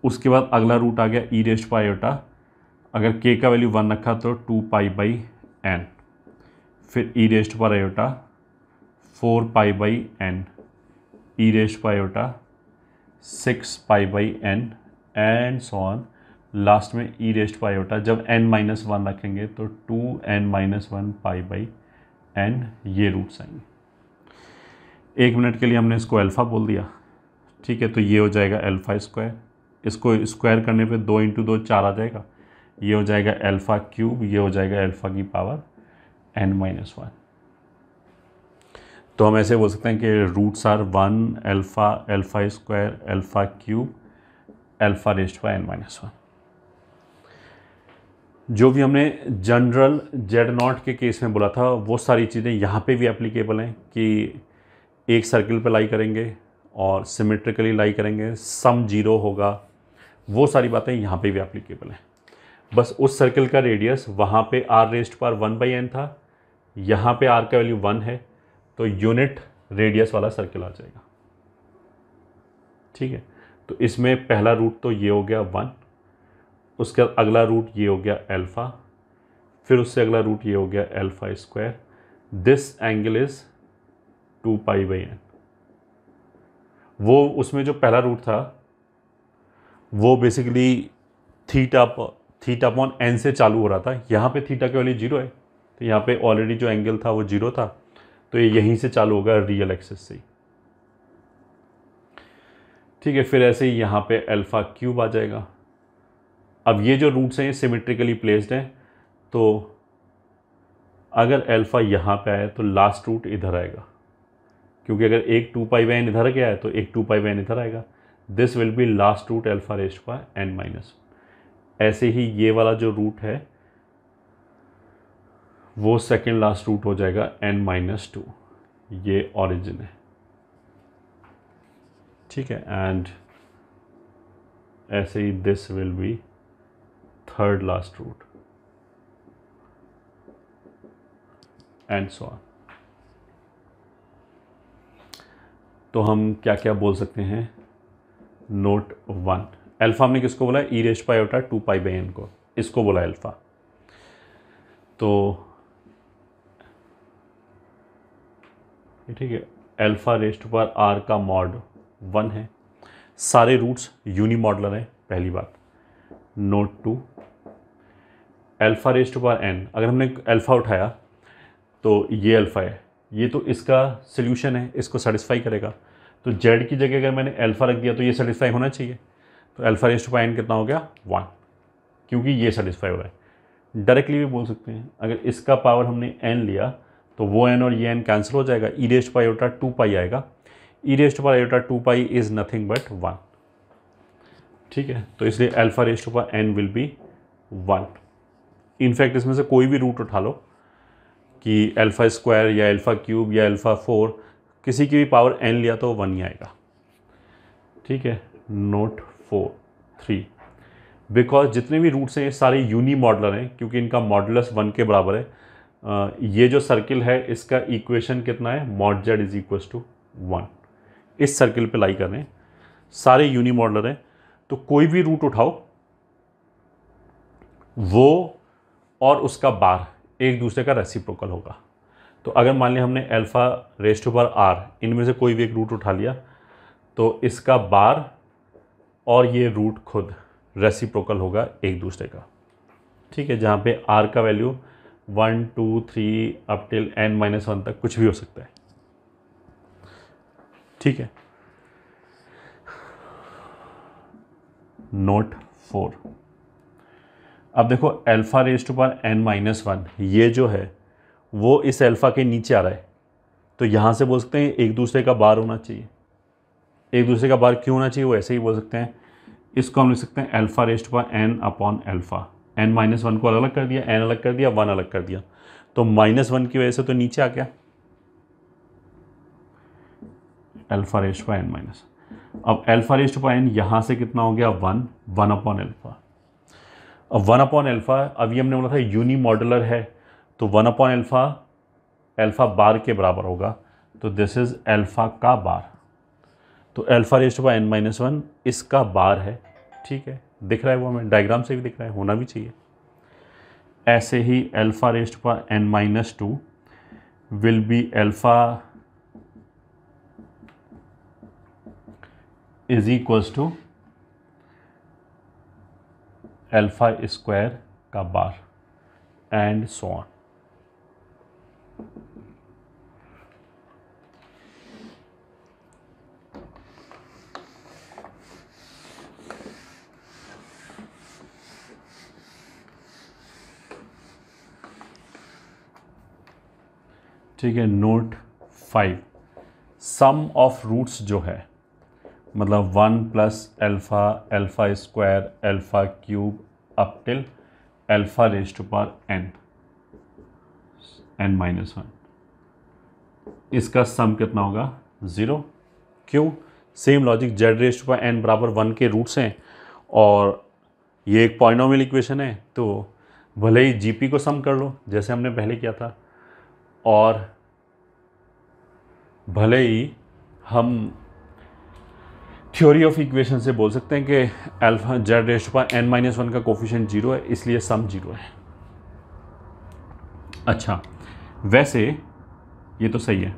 उसके बाद अगला रूट आ गया e, अगर k का वैल्यू 1 रखा तो 2 पाई बाई n, फिर e 4 pi by n, e 6 pi by n and so on, last में e जब n-1 रखेंगे तो 2n-1 पाई बाई n, ये रूट्स आएंगे। 1 मिनट के लिए हमने इसको अल्फ़ा बोल दिया, ठीक है, तो ये हो जाएगा अल्फ़ा स्क्वायर, इसको स्क्वायर करने पे 2 × 2 4 आ जाएगा, ये हो जाएगा अल्फ़ा क्यूब, ये हो जाएगा अल्फ़ा की पावर n-1। तो हम ऐसे बोल सकते हैं कि roots are 1 alpha, alpha square, alpha cube, alpha n-1। जो भी हमने जनरल Z0 के केस में बोला था वो सारी चीज़ें यहाँ पे भी एप्लीकेबल हैं कि एक सर्किल पे लाई करेंगे और सिमेट्रिकली लाई करेंगे, सम 0 होगा, वो सारी बातें यहाँ पे भी एप्लीकेबल हैं। बस उस सर्किल का रेडियस वहाँ पे r⁴1/n था, यहाँ पे r का वैल्यू 1 है, तो यूनिट रेडियस वाला सर्किल आ जाएगा, ठीक है। तो इसमें पहला रूट तो ये हो गया 1, उसका अगला रूट ये हो गया अल्फ़ा, फिर उससे अगला रूट ये हो गया alpha square, this angle is 2 pi by n। वो उसमें जो पहला रूट था वो बेसिकली थीटा अपॉन n से चालू हो रहा था, यहाँ पे थीटा की वैल्यू 0 है, तो यहाँ पे ऑलरेडी जो एंगल था वो 0 था, तो ये यहीं से चालू होगा रियल एक्सिस से, ठीक है। फिर ऐसे ही यहाँ पे अल्फ़ा क्यूब आ जाएगा। अब ये जो रूट्स हैं ये सिमेट्रिकली प्लेस्ड हैं, तो अगर अल्फ़ा यहाँ पे आए तो लास्ट रूट इधर आएगा, क्योंकि अगर एक 2 पाई बाई n इधर गया है तो एक 2 पाई बाई n इधर आएगा, this will be last root α⁴n-। ऐसे ही ये वाला जो रूट है वो सेकेंड लास्ट रूट हो जाएगा n-2, ये ऑरिजिन है, ठीक है। एंड ऐसे ही this will be third last root and so on. तो हम क्या क्या बोल सकते हैं, नोट 1, अल्फ़ा हमने किसको बोला, e 2 पाई बाई n को, इसको बोला अल्फ़ा। तो ठीक है, अल्फ़ा r का मॉड 1 है, सारे रूट्स यूनिमॉडुलर हैं, पहली बात। नोट 2, अल्फ़ा n, अगर हमने अल्फ़ा उठाया तो ये अल्फ़ा है, ये तो इसका सोल्यूशन है, इसको सेटिस्फाई करेगा, तो z की जगह अगर मैंने अल्फ़ा रख दिया तो ये सेटिस्फाई होना चाहिए, तो अल्फ़ा n कितना हो गया 1, क्योंकि ये सेटिस्फाई हो रहा है। डायरेक्टली भी बोल सकते हैं, अगर इसका पावर हमने n लिया तो वो n और ये n कैंसिल हो जाएगा, e 2 पाई आएगा, e 2 pi is nothing but 1, ठीक है। तो इसलिए alpha n will be 1। In fact इसमें से कोई भी रूट उठा लो कि अल्फ़ा स्क्वायर या अल्फ़ा क्यूब या अल्फ़ा 4, किसी की भी पावर n लिया तो 1 ही आएगा, ठीक है। नोट 3, बिकॉज जितने भी रूट्स हैं ये सारे यूनिमॉडुलर हैं, क्योंकि इनका मॉडुलस 1 के बराबर है। ये जो सर्किल है इसका इक्वेशन कितना है, mod z is equal to 1, इस सर्किल पे लाई कर रहे हैं, सारे यूनिमॉडुलर हैं, तो कोई भी रूट उठाओ वो और उसका बार एक दूसरे का रेसिप्रोकल होगा। तो अगर मान लिया हमने α⁴r इनमें से कोई भी एक रूट उठा लिया तो इसका बार और ये रूट खुद रेसिप्रोकल होगा एक दूसरे का, ठीक है। जहाँ पे r का वैल्यू 1 2 3 अप टिल n-1 तक कुछ भी हो सकता है, ठीक है। नोट 4, अब देखो α⁴n-1 ये जो है वो इस अल्फ़ा के नीचे आ रहा है, तो यहाँ से बोल सकते हैं एक दूसरे का बार होना चाहिए। एक दूसरे का बार क्यों होना चाहिए, वो ऐसे ही बोल सकते हैं, इसको हम लिख सकते हैं α⁴n/α, n माइनस वन को अलग कर दिया, n अलग कर दिया, 1 अलग कर दिया, तो -1 की वजह से तो नीचे आ गया alpha raised by n minus. अब अल्फा रेस्ट बाय n यहाँ से कितना हो गया 1 अपॉन अल्फा। अब 1 अपॉन अल्फा, अभी हमने बोला था यूनी मॉडुलर है, तो 1 अपॉन अल्फा अल्फा बार के बराबर होगा, तो दिस इज अल्फा का बार। तो alpha raised by n minus 1 इसका बार है। ठीक है, दिख रहा है, वो हमें डायग्राम से भी दिख रहा है, होना भी चाहिए। ऐसे ही alpha raised by n minus 2 will be alpha is equals to alpha square का बार एंड सो ऑन। ठीक है, नोट 5, सम ऑफ रूट्स जो है मतलब 1 plus alpha, alpha square, alpha cube up till alpha raised to power n minus 1, इसका sum कितना होगा 0। क्यों? Same logic, z rest to power n बराबर 1 के रूट्स हैं और ये एक पॉलिनोमियल इक्वेशन है, तो भले ही जीपी को सम कर लो जैसे हमने पहले किया था, और भले ही हम थ्योरी ऑफ इक्वेशन से बोल सकते हैं कि अल्फा जेड रेस्ट पर n माइनस 1 का कोफिशिएंट 0 है, इसलिए सम 0 है। अच्छा, वैसे ये तो सही है।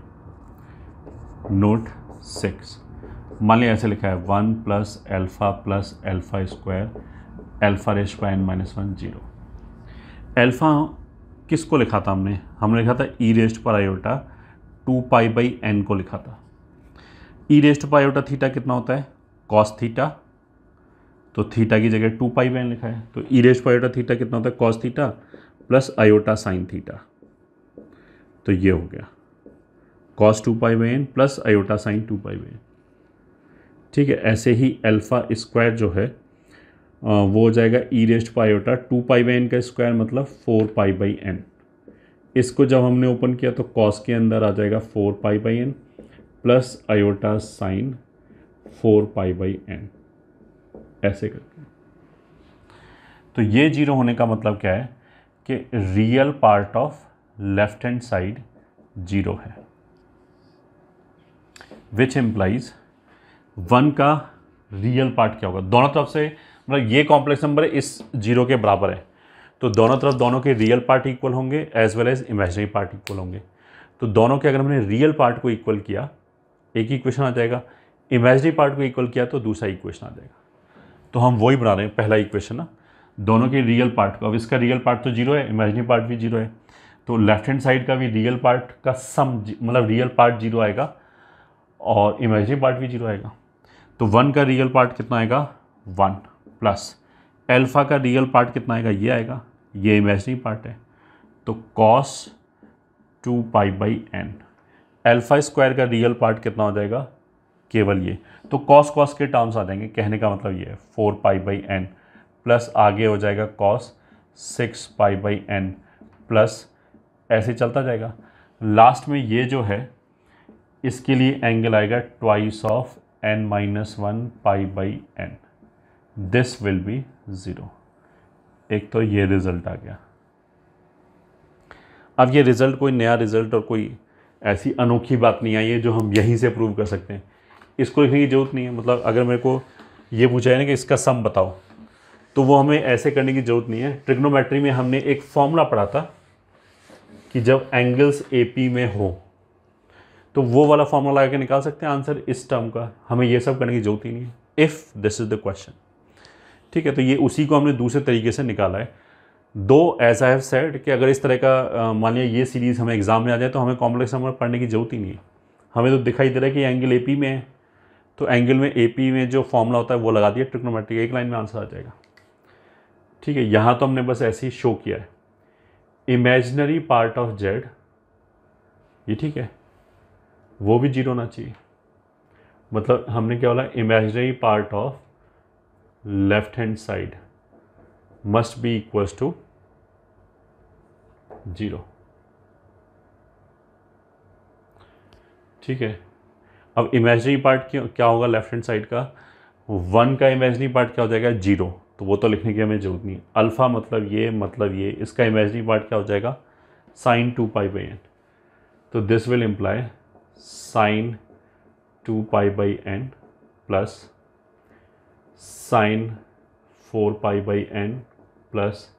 नोट 6, मान लिया ऐसे लिखा है 1 plus alpha square alpha rest पर n माइनस 1 0। अल्फा किसको लिखा था हमने लिखा था ई रेस्ट पर आयोटा 2 पाई बाई n को लिखा था। ई रेस्ट पर आयोटा थीटा कितना होता है कॉस थीटा, तो थीटा की जगह 2 पाई बाई n लिखा है, तो ई रेस्ट पर आयोटा थीटा कितना होता है cos theta plus iota sine theta, तो ये हो गया cos 2 pi by n plus iota sign 2 pi by n। ठीक है, ऐसे ही अल्फा स्क्वायर जो है वो हो जाएगा ई रेस्ट पर आयोटा 2 पाई बाई n का स्क्वायर मतलब 4 पाई बाई n। इसको जब हमने ओपन किया तो कॉस के अंदर आ जाएगा 4 pi by n plus iota sign 4 pi by n, ऐसे करके। तो ये 0 होने का मतलब क्या है कि real part of left hand side 0 है, विच इम्प्लाइज 1 का रियल पार्ट क्या होगा, दोनों तरफ से मतलब ये कॉम्प्लेक्स नंबर है इस 0 के बराबर है, तो दोनों तरफ दोनों के रियल पार्ट इक्वल होंगे as well as imaginary part equal होंगे। तो दोनों के अगर हमने रियल पार्ट को इक्वल किया एक इक्वेशन आ जाएगा, इमेजिनरी पार्ट को इक्वल किया तो दूसरा इक्वेशन आ जाएगा। तो हम वही बना रहे हैं पहला इक्वेशन ना, दोनों के रियल पार्ट को। अब इसका रियल पार्ट तो 0 है, इमेजिनरी पार्ट भी 0 है, तो लेफ्ट हैंड साइड का भी रियल पार्ट का सम मतलब रियल पार्ट 0 आएगा और इमेजिनरी पार्ट भी 0 आएगा। तो 1 का रियल पार्ट कितना आएगा 1 प्लस अल्फा का रियल पार्ट कितना आएगा ये आएगा, ये इमेजिनरी पार्ट है, तो cos 2 pi by n। Alpha square का रियल पार्ट कितना हो जाएगा केवल ये, तो कॉस कॉस के टर्म्स आ जाएंगे, कहने का मतलब ये है 4 पाई बाई n प्लस आगे हो जाएगा cos 6 pi by n plus ऐसे चलता जाएगा। लास्ट में ये जो है इसके लिए एंगल आएगा twice of n minus 1 pi by n, this will B 0। एक तो ये रिजल्ट आ गया। अब ये रिजल्ट कोई नया रिजल्ट और कोई ऐसी अनोखी बात नहीं आई है जो हम यहीं से प्रूव कर सकते हैं, इसको लिखने की जरूरत नहीं है। मतलब अगर मेरे को ये पूछा है ना कि इसका सम बताओ, तो वो हमें ऐसे करने की जरूरत नहीं है। ट्रिग्नोमेट्री में हमने एक फॉर्मूला पढ़ा था कि जब एंगल्स AP में हो तो वो वाला फॉर्मूला लगा के निकाल सकते हैं आंसर इस टर्म का, हमें ये सब करने की जरूरत ही नहीं है if this is the question. ठीक है, तो ये उसी को हमने दूसरे तरीके से निकाला है। दो एज आई हैव सेड कि अगर इस तरह का मान लिया ये सीरीज़ हमें एग्जाम में आ जाए तो हमें कॉम्प्लेक्स नंबर पढ़ने की जरूरत ही नहीं है, हमें तो दिखाई दे रहा है कि एंगल AP में है, तो एंगल में AP में जो फॉर्मूला होता है वो लगा दिया, ट्रिग्नोमेट्री एक लाइन में आंसर आ जाएगा। ठीक है, यहाँ तो हमने बस ऐसे ही शो किया है इमेजिनरी पार्ट ऑफ Z, ये ठीक है, वो भी 0 होना चाहिए। मतलब हमने क्या बोला imaginary part of left hand side must be equals to 0। ठीक है, अब इमेजिनरी पार्ट क्या होगा लेफ्ट हैंड साइड का, 1 का इमेजिनरी पार्ट क्या हो जाएगा 0, तो वो तो लिखने की हमें जरूरत नहीं। अल्फ़ा मतलब ये इसका इमेजिनरी पार्ट क्या हो जाएगा sin 2π/n। तो this will imply sin 2π/n plus sin 4π/n plus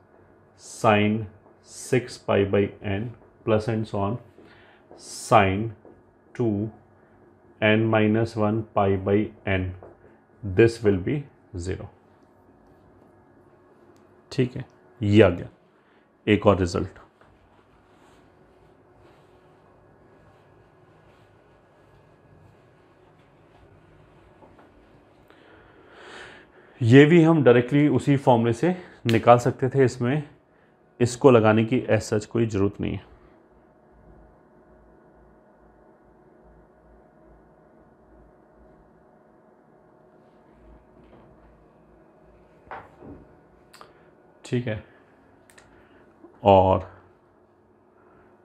sin 6π/n plus and so on sin 2n-1 π/n। This will B 0। ठीक है, ये आ गया एक और रिजल्ट। ये भी हम डायरेक्टली उसी फॉर्मूले से निकाल सकते थे, इसमें इसको लगाने की एज सच कोई ज़रूरत नहीं है। ठीक है, और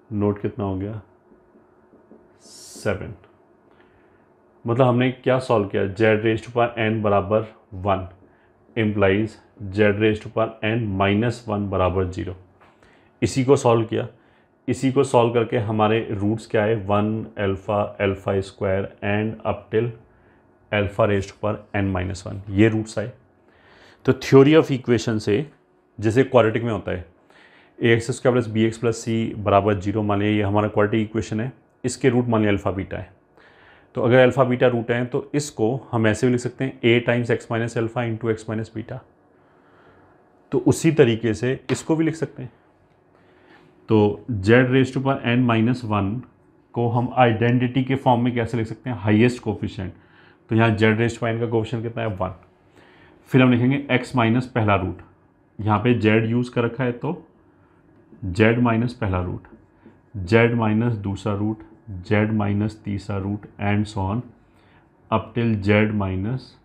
नोट कितना हो गया 7। मतलब हमने क्या सॉल्व किया, z⁻n बराबर 1 इम्प्लाइज z⁻n-1 बराबर 0। इसी को सॉल्व किया, इसी को सॉल्व करके हमारे रूट्स क्या है 1 alpha alpha square and up till α⁻n-1, ये रूट्स आए। तो थ्योरी ऑफ इक्वेशन से जैसे क्वाड्रेटिक में होता है ax² + bx + c बराबर 0, मान लिया ये हमारा क्वाड्रेटिक इक्वेशन है, इसके रूट मान लिया अल्फ़ा बीटा है। तो अगर अल्फ़ा बीटा रूट है तो इसको हम ऐसे भी लिख सकते हैं a times x minus alpha into x minus beta. तो उसी तरीके से इसको भी लिख सकते हैं। तो z⁻n-1 को हम आइडेंटिटी के फॉर्म में कैसे लिख सकते हैं, हाईएस्ट कोफिशिएंट। तो यहाँ z⁻n का कोफिशिएंट कितना है 1। फिर हम लिखेंगे x माइनस पहला रूट, यहाँ पे z यूज़ कर रखा है तो z माइनस पहला रूट, z माइनस दूसरा रूट, z माइनस तीसरा root and so on up till z minus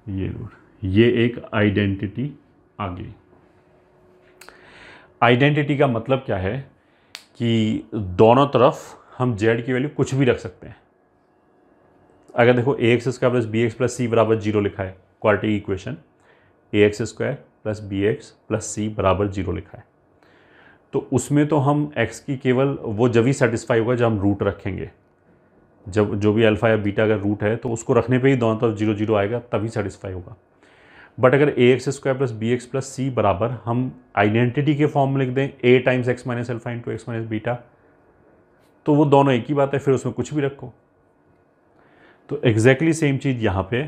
ये रूट। ये एक आइडेंटिटी आ गई। आइडेंटिटी का मतलब क्या है कि दोनों तरफ हम z की वैल्यू कुछ भी रख सकते हैं। अगर देखो ax² + bx + c बराबर 0 लिखा है quadratic equation, ax² + bx + c बराबर 0 लिखा है, तो उसमें तो हम x की केवल वो जब ही सेटिस्फाई होगा जब हम रूट रखेंगे। जब जो भी अल्फ़ा या बीटा अगर रूट है तो उसको रखने पे ही दोनों तरफ 0 0 आएगा, तभी सेटिस्फाई होगा। बट अगर ax² + bx + c बराबर हम आइडेंटिटी के फॉर्म में लिख दें a times x minus alpha into x minus beta, तो वो दोनों एक ही बात है, फिर उसमें कुछ भी रखो। तो एग्जैक्टली सेम चीज़ यहाँ पे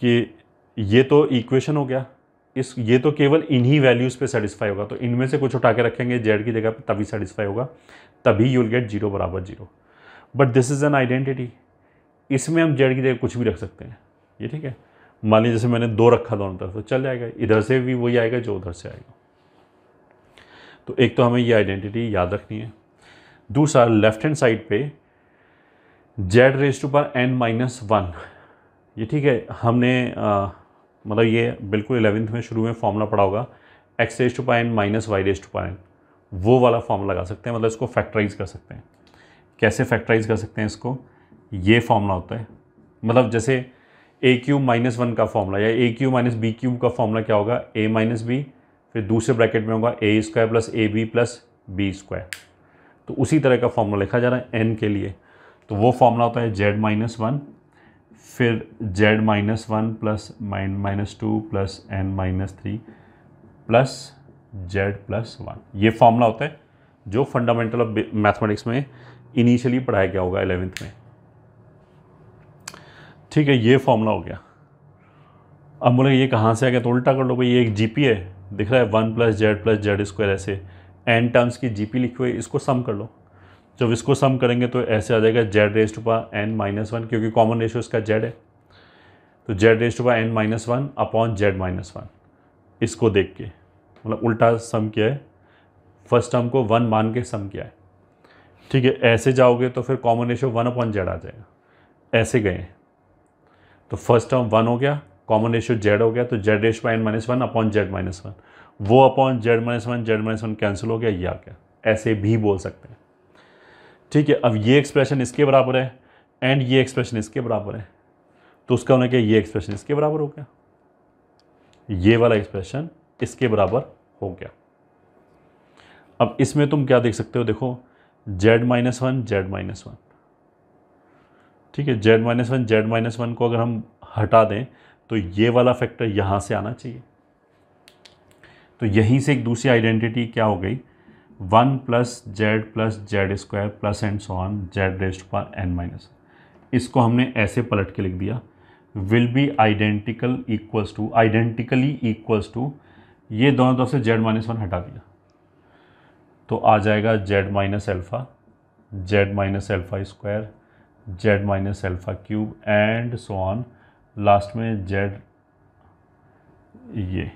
कि ये तो इक्वेशन हो गया, ये तो केवल इन्हीं वैल्यूज़ पे सेटिस्फाई होगा, तो इनमें से कुछ उठा के रखेंगे z की जगह पे, तभी सेटिस्फाई होगा, तभी यू विल गेट 0 बराबर 0। But this is an identity, इसमें हम z की जगह कुछ भी रख सकते हैं। ये ठीक है, मान लीजिए जैसे मैंने 2 रखा दोनों तरफ, तो चल जाएगा, इधर से भी वही आएगा जो उधर से आएगा। तो एक तो हमें ये आइडेंटिटी याद रखनी है। दूसरा, लेफ्ट हैंड साइड पे z⁻n-1, ये ठीक है, हमने मतलब ये बिल्कुल 11th में शुरू में फॉर्मूला पढ़ा होगा, x⁻n-y⁻n, वो वाला फॉर्मूला लगा सकते हैं। मतलब इसको फैक्टराइज कर सकते हैं। कैसे फैक्टराइज कर सकते हैं इसको, ये फॉर्मूला होता है, मतलब जैसे a³ - 1 का फॉर्मूला या a³ - b³ का फॉर्मूला क्या होगा, a माइनस बी, फिर दूसरे ब्रैकेट में होगा a² + ab + b²। तो उसी तरह का फॉर्मूला लिखा जा रहा है n के लिए, तो वो फॉर्मूला होता है z-1, फिर z-1 + -2 + n-3 + z+1। ये फॉर्मूला होता है जो फंडामेंटल ऑफ मैथमेटिक्स में इनिशियली पढ़ाया गया होगा 11th में। ठीक है, ये फॉर्मूला हो गया। अब बोले ये कहाँ से आ गया, तो उल्टा कर लो भाई, ये एक जीपी है, दिख रहा है 1 + z + z², ऐसे n टर्म्स की जीपी लिखी हुई है, इसको सम कर लो। जब इसको सम करेंगे तो ऐसे आ जाएगा z⁻n-1, क्योंकि कॉमन रेशियो इसका z है, तो z⁻n-1 अपॉन z-1। इसको देख के मतलब उल्टा सम किया है, फर्स्ट टर्म को 1 मान के सम किया है। ठीक है, ऐसे जाओगे तो फिर कॉमन रेशियो 1/z आ जाएगा। ऐसे गए तो फर्स्ट टर्म 1 हो गया, कॉमन रेशियो जेड हो गया, तो z raise by n minus one upon z minus one, वो upon z minus one cancel हो गया, ये आ गया। ऐसे भी बोल सकते हैं, ठीक है। अब ये एक्सप्रेशन इसके बराबर है एंड ये एक्सप्रेशन इसके बराबर है, तो उसका होना क्या, ये एक्सप्रेशन इसके बराबर हो गया, ये वाला एक्सप्रेशन इसके बराबर हो गया। अब इसमें तुम क्या देख सकते हो, देखो जेड माइनस वन, ठीक है, जेड माइनस वन को अगर हम हटा दें तो ये वाला फैक्टर यहां से आना चाहिए, तो यहीं से एक दूसरी आइडेंटिटी क्या हो गई, one plus Z square plus and so on Z raised power N minus, इसको हमने ऐसे पलट के लिख दिया, will be identically equals to, ये दोनों तरफ से जेड माइनस वन हटा दिया तो आ जाएगा Z minus alpha square, Z minus alpha cube and so on, last में जेड, ये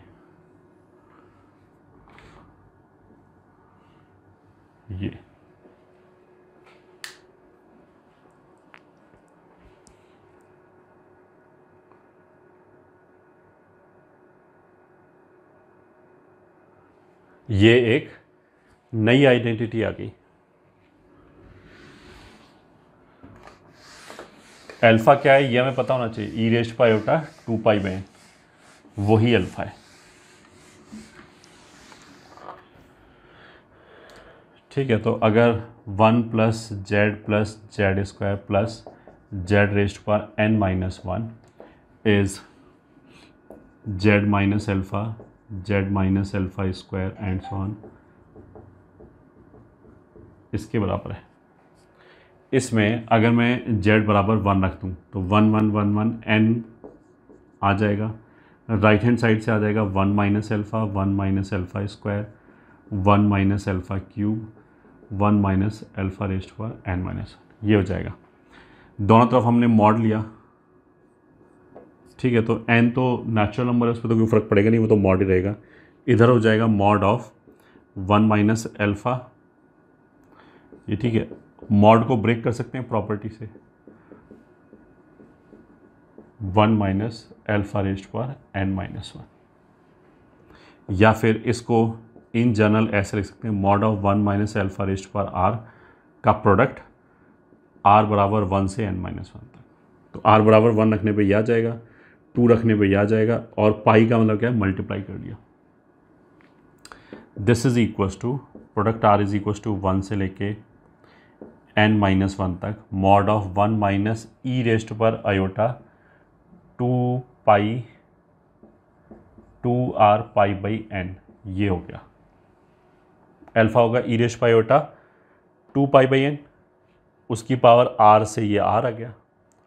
एक नई आइडेंटिटी आ गई। अल्फा क्या है ये हमें पता होना चाहिए, ई रेस्ट पाई होता 2 पाई बाय एन, वही अल्फा है, ठीक है। तो अगर 1 plus Z square plus Z raised power N minus one is Z minus alpha square and so on, इसके बराबर है। इसमें अगर मैं z बराबर 1 रख दूँ तो 1 n आ जाएगा, राइट हैंड साइड से आ जाएगा 1 minus alpha square 1 minus alpha cube 1 minus alpha rest power n minus, ये हो जाएगा। दोनों तरफ हमने मॉड लिया, ठीक है, तो n तो नेचुरल नंबर है, उस पर तो कोई फर्क पड़ेगा नहीं, वो तो मॉड ही रहेगा। इधर हो जाएगा मॉड ऑफ 1 माइनस अल्फा, ये ठीक है, मॉड को ब्रेक कर सकते हैं प्रॉपर्टी से, 1 minus alpha rest power n minus one, या फिर इसको इन जनरल ऐसे लिख सकते हैं, mod of 1 minus alpha rest power r का प्रोडक्ट r बराबर 1 से n माइनस वन तक, तो r बराबर 1 रखने पे यह आ जाएगा, 2 रखने पे यह आ जाएगा, और पाई का मतलब क्या है, मल्टीप्लाई कर दिया। This is equals to product r is equals to 1 से लेके n माइनस वन तक, mod of 1 minus e raised पर iota 2 r pi by n, ये हो गया। अल्फा होगा ई रेस्ट पर आयोटा 2 पाई बाई n, उसकी पावर r से ये r आ गया।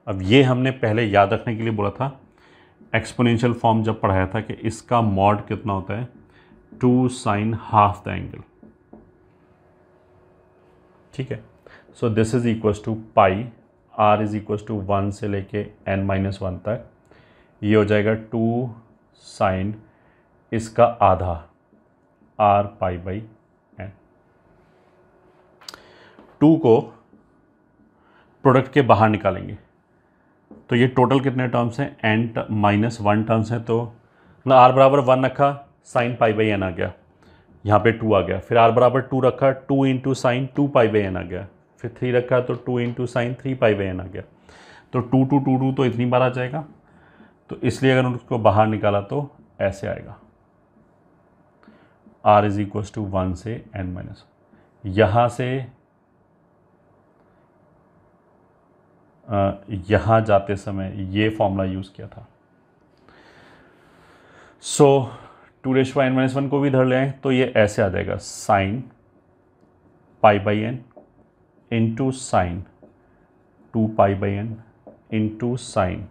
अब ये हमने पहले याद रखने के लिए बोला था, एक्सपोनेंशियल फॉर्म जब पढ़ाया था कि इसका मॉड कितना होता है, 2 साइन हाफ द एंगल, ठीक है। So this is equals to pi, r is equals to 1 से लेके n माइनस वन तक, ये हो जाएगा 2 साइन इसका आधा r पाई बाई n। 2 को प्रोडक्ट के बाहर निकालेंगे तो ये टोटल कितने टर्म्स हैं, n माइनस वन टर्म्स हैं, तो मतलब r बराबर 1 रखा, साइन पाई बाई n आ गया, यहाँ पे 2 आ गया, फिर r बराबर 2 रखा, 2 into sine 2 pi by n आ गया, फिर 3 रखा तो 2 into sine 3 pi by n आ गया, तो 2 तो इतनी बार आ जाएगा, तो इसलिए अगर उसको बाहर निकाला तो ऐसे आएगा, r इज इक्वल्स टू 1 से n माइनस, यहाँ से यहाँ जाते समय ये फॉर्मूला यूज़ किया था। सो 2 रेश पाई n माइनस वन को भी धर ले आए तो ये ऐसे आ जाएगा, sine pi by n into sine 2 pi by n into sine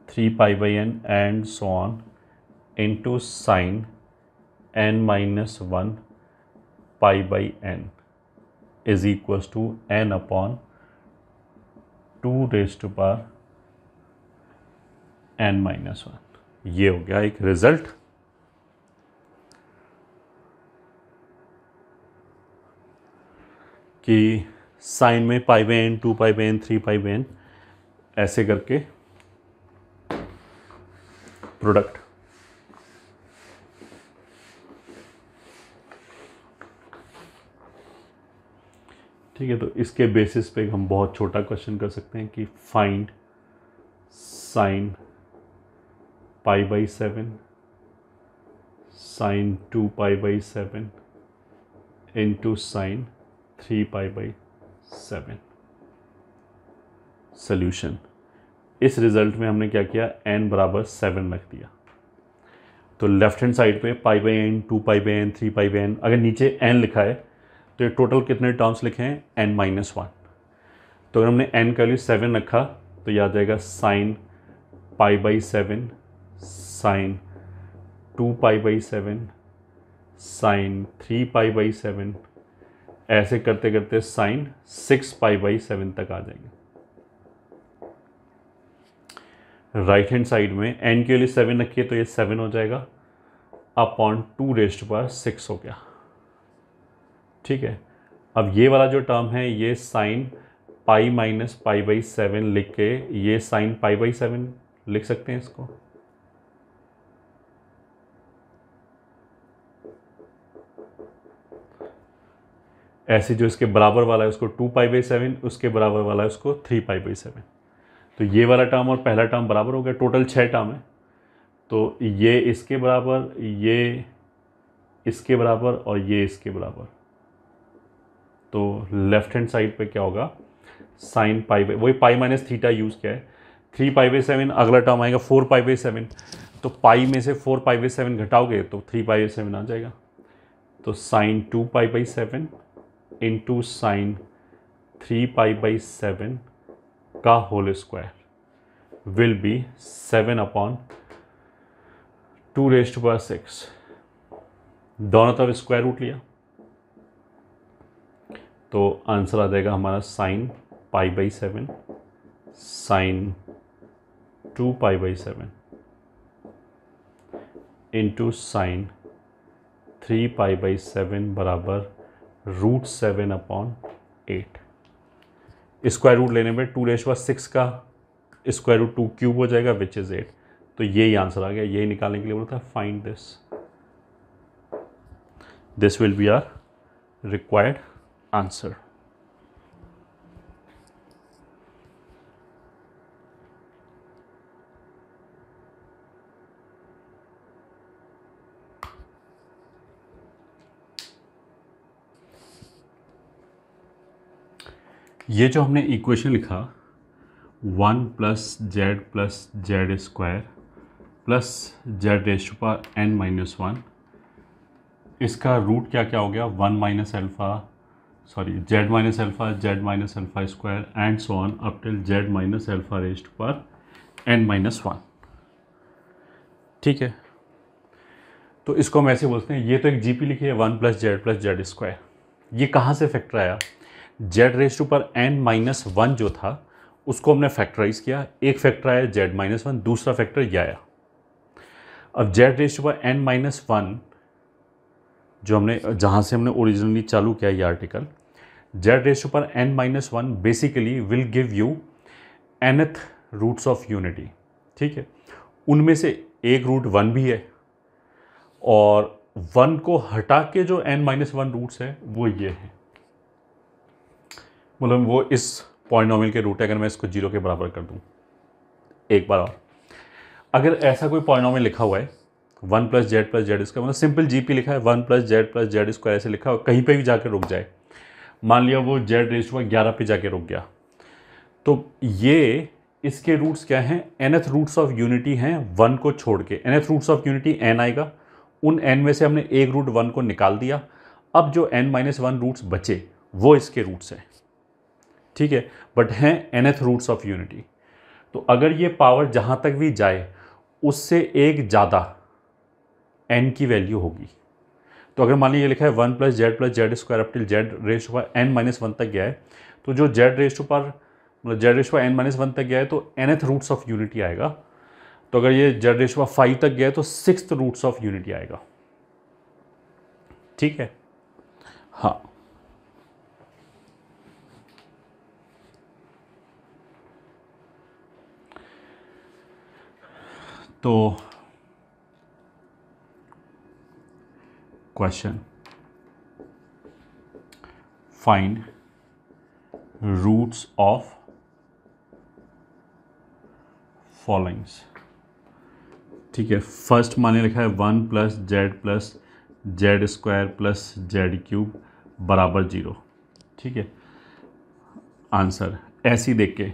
3 pi by n and so on into sine n minus one pi by n is equals to n upon 2 raise to power n minus one. ये हो गया एक result. कि sine में pi by n, 2 pi by n, 3 pi by n ऐसे करके product. ठीक है, तो इसके बेसिस पे हम बहुत छोटा क्वेश्चन कर सकते हैं कि find sine pi by 7 sine 2 pi by 7 into sine 3 pi by 7। Solution, इस रिजल्ट में हमने क्या किया, n बराबर 7 रख दिया। तो लेफ्ट हैंड साइड पे pi by N, 2 pi by N, 3 pi by N, अगर नीचे n लिखा है तो ये टोटल कितने टर्म्स लिखे हैं, n-1। तो अगर हमने n का वैल्यू 7 रखा तो याद आ जाएगा sine pi by 7 sine 2 pi by 7 sine 3 pi by 7, ऐसे करते करते साइन 6 पाई बाई 7 तक आ जाएंगे। राइट हैंड साइड में n के लिए 7 रखिए तो ये 7 हो जाएगा अपॉन 2 रेज़्ड टू पावर 6 हो गया। ठीक है, अब ये वाला जो टर्म है ये sine pi minus pi by 7 लिख के ये साइन पाई बाई 7 लिख सकते हैं इसको। ऐसे जो इसके बराबर वाला है उसको 2 पाई बाई 7, उसके बराबर वाला है उसको 3 पाई बाई 7। तो ये वाला टर्म और पहला टर्म बराबर हो गया, टोटल 6 टर्म है। तो ये इसके बराबर, ये इसके बराबर और ये इसके बराबर। तो लेफ्ट हैंड साइड पे क्या होगा, साइन पाई बाई, वही पाई माइनस थीटा यूज़ किया है, 3 पाई बाई 7, अगला टर्म आएगा 4 पाई बाई 7। तो पाई में से 4 पाई बाई 7 घटाओगे तो 3 पाई बाई 7 आ जाएगा। तो sine 2 pi by 7 into sine 3 pi by 7 का whole square will be 7 upon 2 raised to power 6। दोनों तरफ स्क्वायर रूट लिया तो आंसर आ जाएगा हमारा sine pi by 7 sine 2 pi by 7 into sine 3 pi by 7 बराबर रूट 7 अपॉन 8। स्क्वायर रूट लेने में 2 रेज़्ड टू पावर 6 का स्क्वायर रूट 2 क्यूब हो जाएगा विच इज़ 8। तो यही आंसर आ गया। यही निकालने के लिए बोलता है find this will be our required answer. ये जो हमने इक्वेशन लिखा 1 plus Z square plus Z raised to power n-1, इसका रूट क्या क्या हो गया, 1 minus alpha, sorry Z minus alpha square and so on up till Z minus alpha raised to power n-1। ठीक है, तो इसको हम ऐसे बोलते हैं, ये तो एक जीपी लिखी है 1 प्लस जेड स्क्वायर। ये कहाँ से फैक्टर आया, Z raised to power n-1 जो था उसको हमने फैक्टराइज किया, एक फैक्टर आया z-1, दूसरा फैक्टर ये आया। अब Z raised to power n-1 जो हमने, जहाँ से हमने ओरिजिनली चालू किया ये article, Z raised to power n-1 basically will give you nth roots of unity. ठीक है, उनमें से एक रूट 1 भी है और 1 को हटा के जो n-1 रूट्स है वो ये है, मतलब वो इस पॉलिनोमियल के रूट है। अगर मैं इसको 0 के बराबर कर दूं, एक बार और, अगर ऐसा कोई पॉलिनोमियल लिखा हुआ है 1 प्लस जेड स्क्वायर, मतलब सिंपल जीपी लिखा है 1 प्लस जेड स्क्वायर ऐसे लिखा हुआ, कहीं पे भी जाकर रुक जाए, मान लिया वो जेड रेज़्ड टू पावर 11 पे जाके रुक गया, तो ये इसके रूट्स क्या हैं, nth रूट्स ऑफ यूनिटी हैं 1 को छोड़ के। nth roots of unity n आएगा, उन n में से हमने एक रूट 1 को निकाल दिया, अब जो n-1 रूट्स बचे वो इसके रूट्स हैं। ठीक है, बट हैं nth रूट्स ऑफ यूनिटी। तो अगर ये पावर जहाँ तक भी जाए उससे एक ज़्यादा n की वैल्यू होगी। तो अगर मान लीजिए लिखा है 1 plus Z square up till Z raised to power n-1 तक गया है, तो जो जेड रेज़्ड टू पावर, मतलब Z raised to power n-1 तक गया है तो nth रूट्स ऑफ यूनिटी आएगा। तो अगर ये जेड रेज़्ड टू पावर 5 तक गया है तो 6th रूट्स ऑफ यूनिटी आएगा। ठीक है, हाँ, तो question find roots of followings. ठीक है, फर्स्ट माने लिखा है 1 + z + z² बराबर 0। ठीक है, आंसर ऐसे ही देख के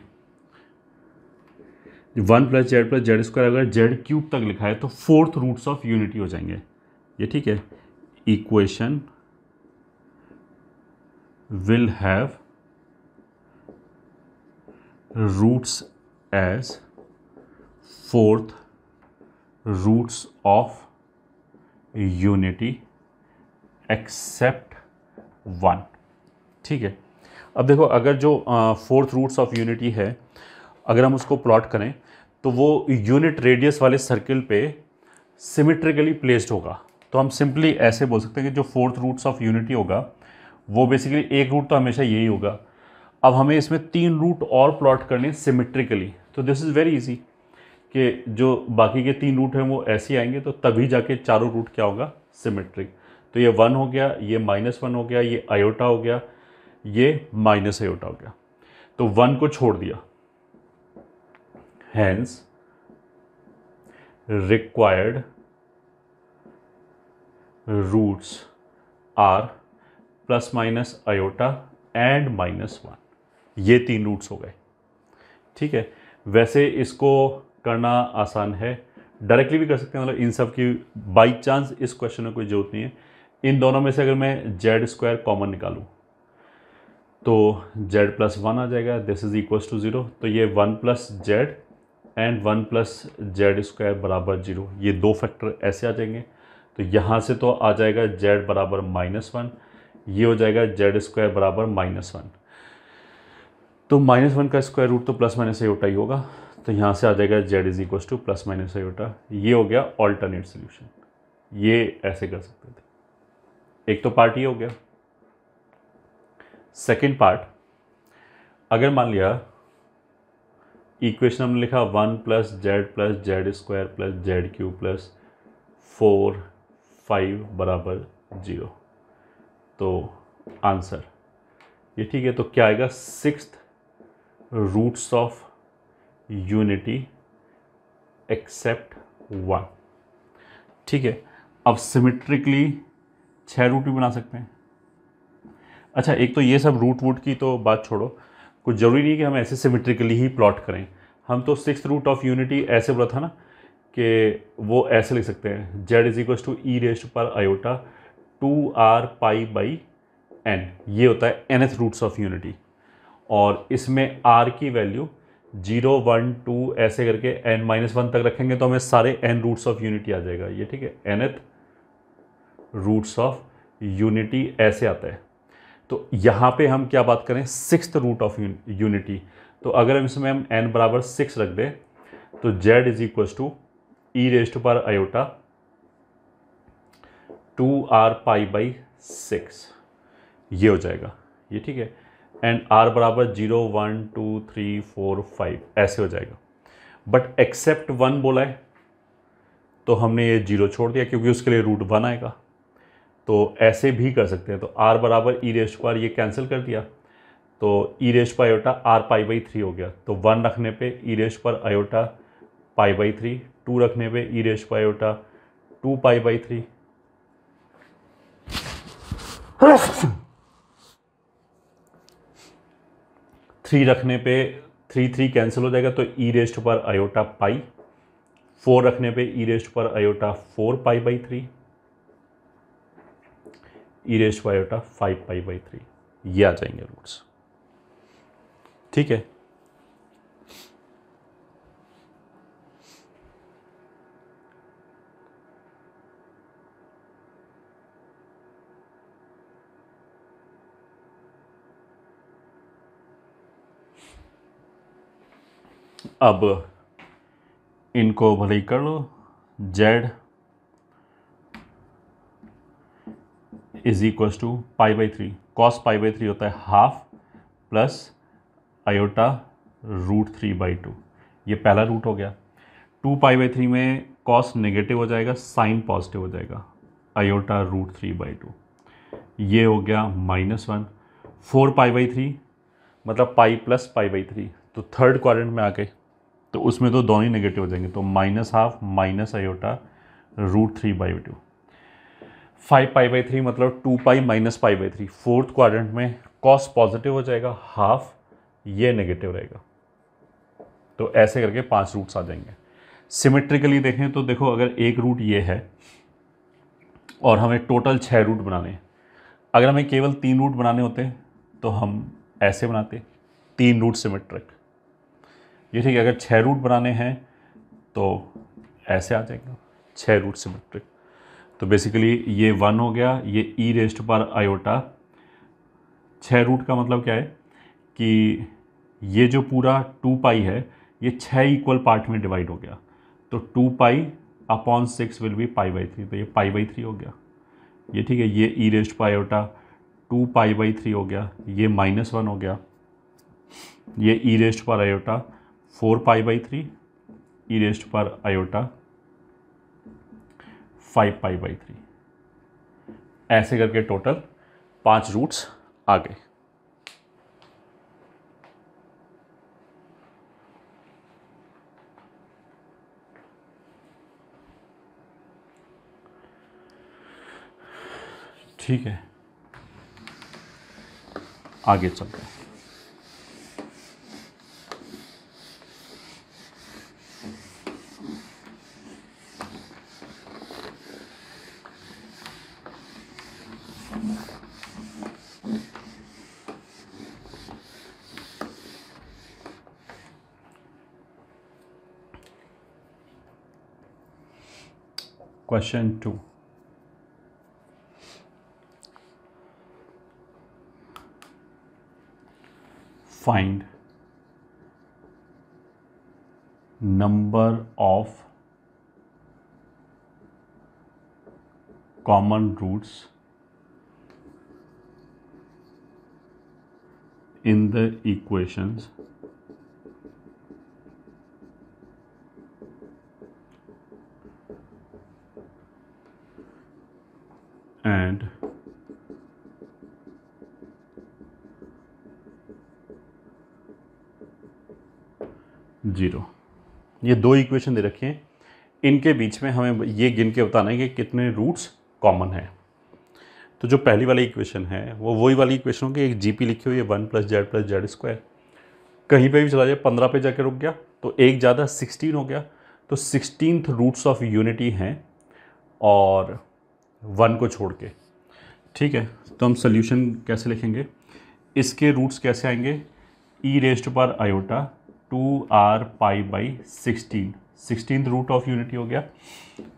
1 + z + z² अगर z³ तक लिखा है तो फोर्थ रूट्स ऑफ यूनिटी हो जाएंगे ये। ठीक है, equation will have roots as fourth roots of unity except 1। ठीक है, अब देखो अगर जो फोर्थ रूट्स ऑफ यूनिटी है अगर हम उसको प्लॉट करें तो वो यूनिट रेडियस वाले सर्किल पे सिमेट्रिकली प्लेस्ड होगा। तो हम सिंपली ऐसे बोल सकते हैं कि जो फोर्थ रूट्स ऑफ यूनिटी होगा वो बेसिकली एक रूट तो हमेशा यही होगा। अब हमें इसमें 3 रूट और प्लॉट करने सिमेट्रिकली, तो दिस इज़ वेरी इजी कि जो बाकी के 3 रूट हैं वो ऐसे आएंगे तो तभी जाके चारों रूट क्या होगा, सिमेट्रिक। तो ये 1 हो गया, ये -1 हो गया, ये आयोटा हो गया, ये माइनस आयोटा हो गया। तो 1 को छोड़ दिया, hence required roots are ± iota and -1। ये 3 रूट्स हो गए। ठीक है, वैसे इसको करना आसान है, डायरेक्टली भी कर सकते हैं, मतलब इन सब की बाई चांस इस क्वेश्चन में कोई जरूरत नहीं है। इन दोनों में से अगर मैं z² कॉमन निकालूं तो z + 1 आ जाएगा, दिस इज इक्वल टू 0। तो ये 1 + z एंड 1 + z² बराबर 0, ये 2 फैक्टर ऐसे आ जाएंगे। तो यहाँ से तो आ जाएगा z बराबर -1, ये हो जाएगा z² बराबर -1। तो -1 का स्क्वायर रूट तो ± आयोटा ही होगा, तो यहाँ से आ जाएगा z is equal to ± iota. ये हो गया ऑल्टरनेट सोल्यूशन, ये ऐसे कर सकते थे। एक तो पार्ट ये हो गया। सेकंड पार्ट, अगर मान लिया इक्वेशन हमने लिखा 1 + z + z² + z³ + 4 5 बराबर 0, तो आंसर ये। ठीक है, तो क्या आएगा, 6th roots of unity except 1। ठीक है, अब सिमेट्रिकली 6 रूट भी बना सकते हैं। अच्छा, एक तो ये सब रूट वूट की तो बात छोड़ो, कुछ ज़रूरी नहीं कि हम ऐसे सिमेट्रिकली ही प्लॉट करें। हम तो 6th रूट ऑफ यूनिटी ऐसे बोला था ना कि वो ऐसे लिख सकते हैं, z is equal to e⁻∗ 2r π/n। ये होता है nth रूट्स ऑफ यूनिटी, और इसमें r की वैल्यू 0 1 2 ऐसे करके n-1 तक रखेंगे तो हमें सारे n रूट्स ऑफ यूनिटी आ जाएगा ये। ठीक है, nth रूट्स ऑफ यूनिटी ऐसे आता है। तो यहाँ पे हम क्या बात करें, 6th रूट ऑफ यूनिटी। तो अगर हम इसमें हम n बराबर 6 रख दें तो z is equal to e⁻∗ 2r π/6 ये हो जाएगा ये। ठीक है, एंड r बराबर 0 1 2 3 4 5 ऐसे हो जाएगा। बट एक्सेप्ट 1 बोला है तो हमने ये 0 छोड़ दिया क्योंकि उसके लिए रूट 1 आएगा। तो ऐसे भी कर सकते हैं। तो r बराबर e⁻, ये कैंसिल कर दिया तो e⁻∗ r π/3 हो गया। तो 1 रखने पे e⁻∗ π/3, 2 रखने पे e⁻∗ 2 π/3। 3 रखने पे 3 कैंसिल हो जाएगा तो e⁻∗ π। 4 रखने पे e⁻∗ 4 π/3, e⁻∗ 5 π/3 ये आ जाएंगे रूट्स। ठीक है, अब इनको भले ही कर लो। z is equal to π/3, cos π/3 होता है हाफ प्लस आयोटा √3/2, ये पहला रूट हो गया। 2 π/3 में cos नेगेटिव हो जाएगा, साइन पॉजिटिव हो जाएगा, आयोटा रूट 3/2, ये हो गया -1। 4π/3 मतलब पाई प्लस पाई/3, तो थर्ड क्वाड्रेंट में आ गए, तो उसमें तो दोनों ही नेगेटिव हो जाएंगे, तो -½ माइनस आयोटा रूट 3/2। 5π/3 मतलब 2π माइनस पाई/3। फोर्थ क्वाड्रेंट में कॉस पॉजिटिव हो जाएगा, हाफ, ये नेगेटिव रहेगा। तो ऐसे करके 5 रूट्स आ जाएंगे। सिमेट्रिकली देखें तो देखो, अगर एक रूट ये है और हमें टोटल 6 रूट बनाने हैं, अगर हमें केवल 3 रूट बनाने होते तो हम ऐसे बनाते, 3 रूट सिमेट्रिक। ये ठीक है, अगर 6 रूट बनाने हैं तो ऐसे आ जाएगा, 6 रूट सिमेट्रिक। तो बेसिकली ये 1 हो गया, ये e⁻⁴ 6 रूट का मतलब क्या है कि ये जो पूरा 2π है ये 6 इक्वल पार्ट में डिवाइड हो गया, तो 2π/6 विल बी π/3, तो ये π/3 हो गया। ये ठीक है, ये e⁻⁴ 2π/3 हो गया, ये -1 हो गया, ये e⁻⁴ 4π/3, e⁻⁴ 5π/3। ऐसे करके टोटल 5 रूट्स आ गए। ठीक है, आगे चलते हैं। Question 2. Find number of common roots in the equations and zero. ये 2 इक्वेशन दे रखे हैं, इनके बीच में हमें ये गिन के बताना है कि कितने रूट्स कॉमन है। तो जो पहली वाली इक्वेशन है वो वही वाली इक्वेशन हो कि एक जीपी लिखी हुई है 1 + z + z², कहीं पे भी चला जाए 15 पे जाके रुक गया, तो एक ज़्यादा 16 हो गया, तो 16th रूट्स ऑफ यूनिटी हैं और 1 को छोड़ के। ठीक है, तो हम सोल्यूशन कैसे लिखेंगे, इसके रूट्स कैसे आएंगे, e⁻⁴ 2r π/16, 16th root of unity हो गया,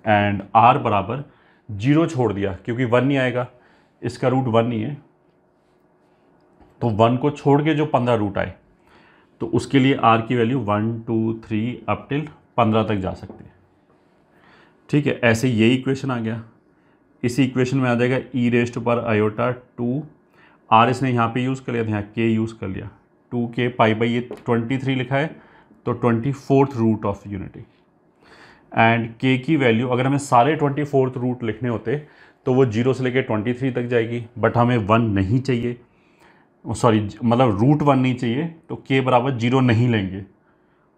एंड r बराबर 0 छोड़ दिया क्योंकि 1 नहीं आएगा, इसका रूट 1 नहीं है, तो 1 को छोड़ के जो 15 रूट आए तो उसके लिए r की वैल्यू 1 2 3 अप टिल 15 तक जा सकती है। ठीक है, ऐसे ये इक्वेशन आ गया। इसी इक्वेशन में आ जाएगा e⁻⁴ 2, r इसने यहाँ पे यूज़ कर लिया था, यहाँ k यूज़ कर लिया, 2k π/, 23 लिखा है, तो 24th root of unity. And k की वैल्यू अगर हमें सारे 24th रूट लिखने होते तो वो 0 से लेकर 23 तक जाएगी, बट हमें 1 नहीं चाहिए, सॉरी मतलब रूट 1 नहीं चाहिए, तो k बराबर 0 नहीं लेंगे,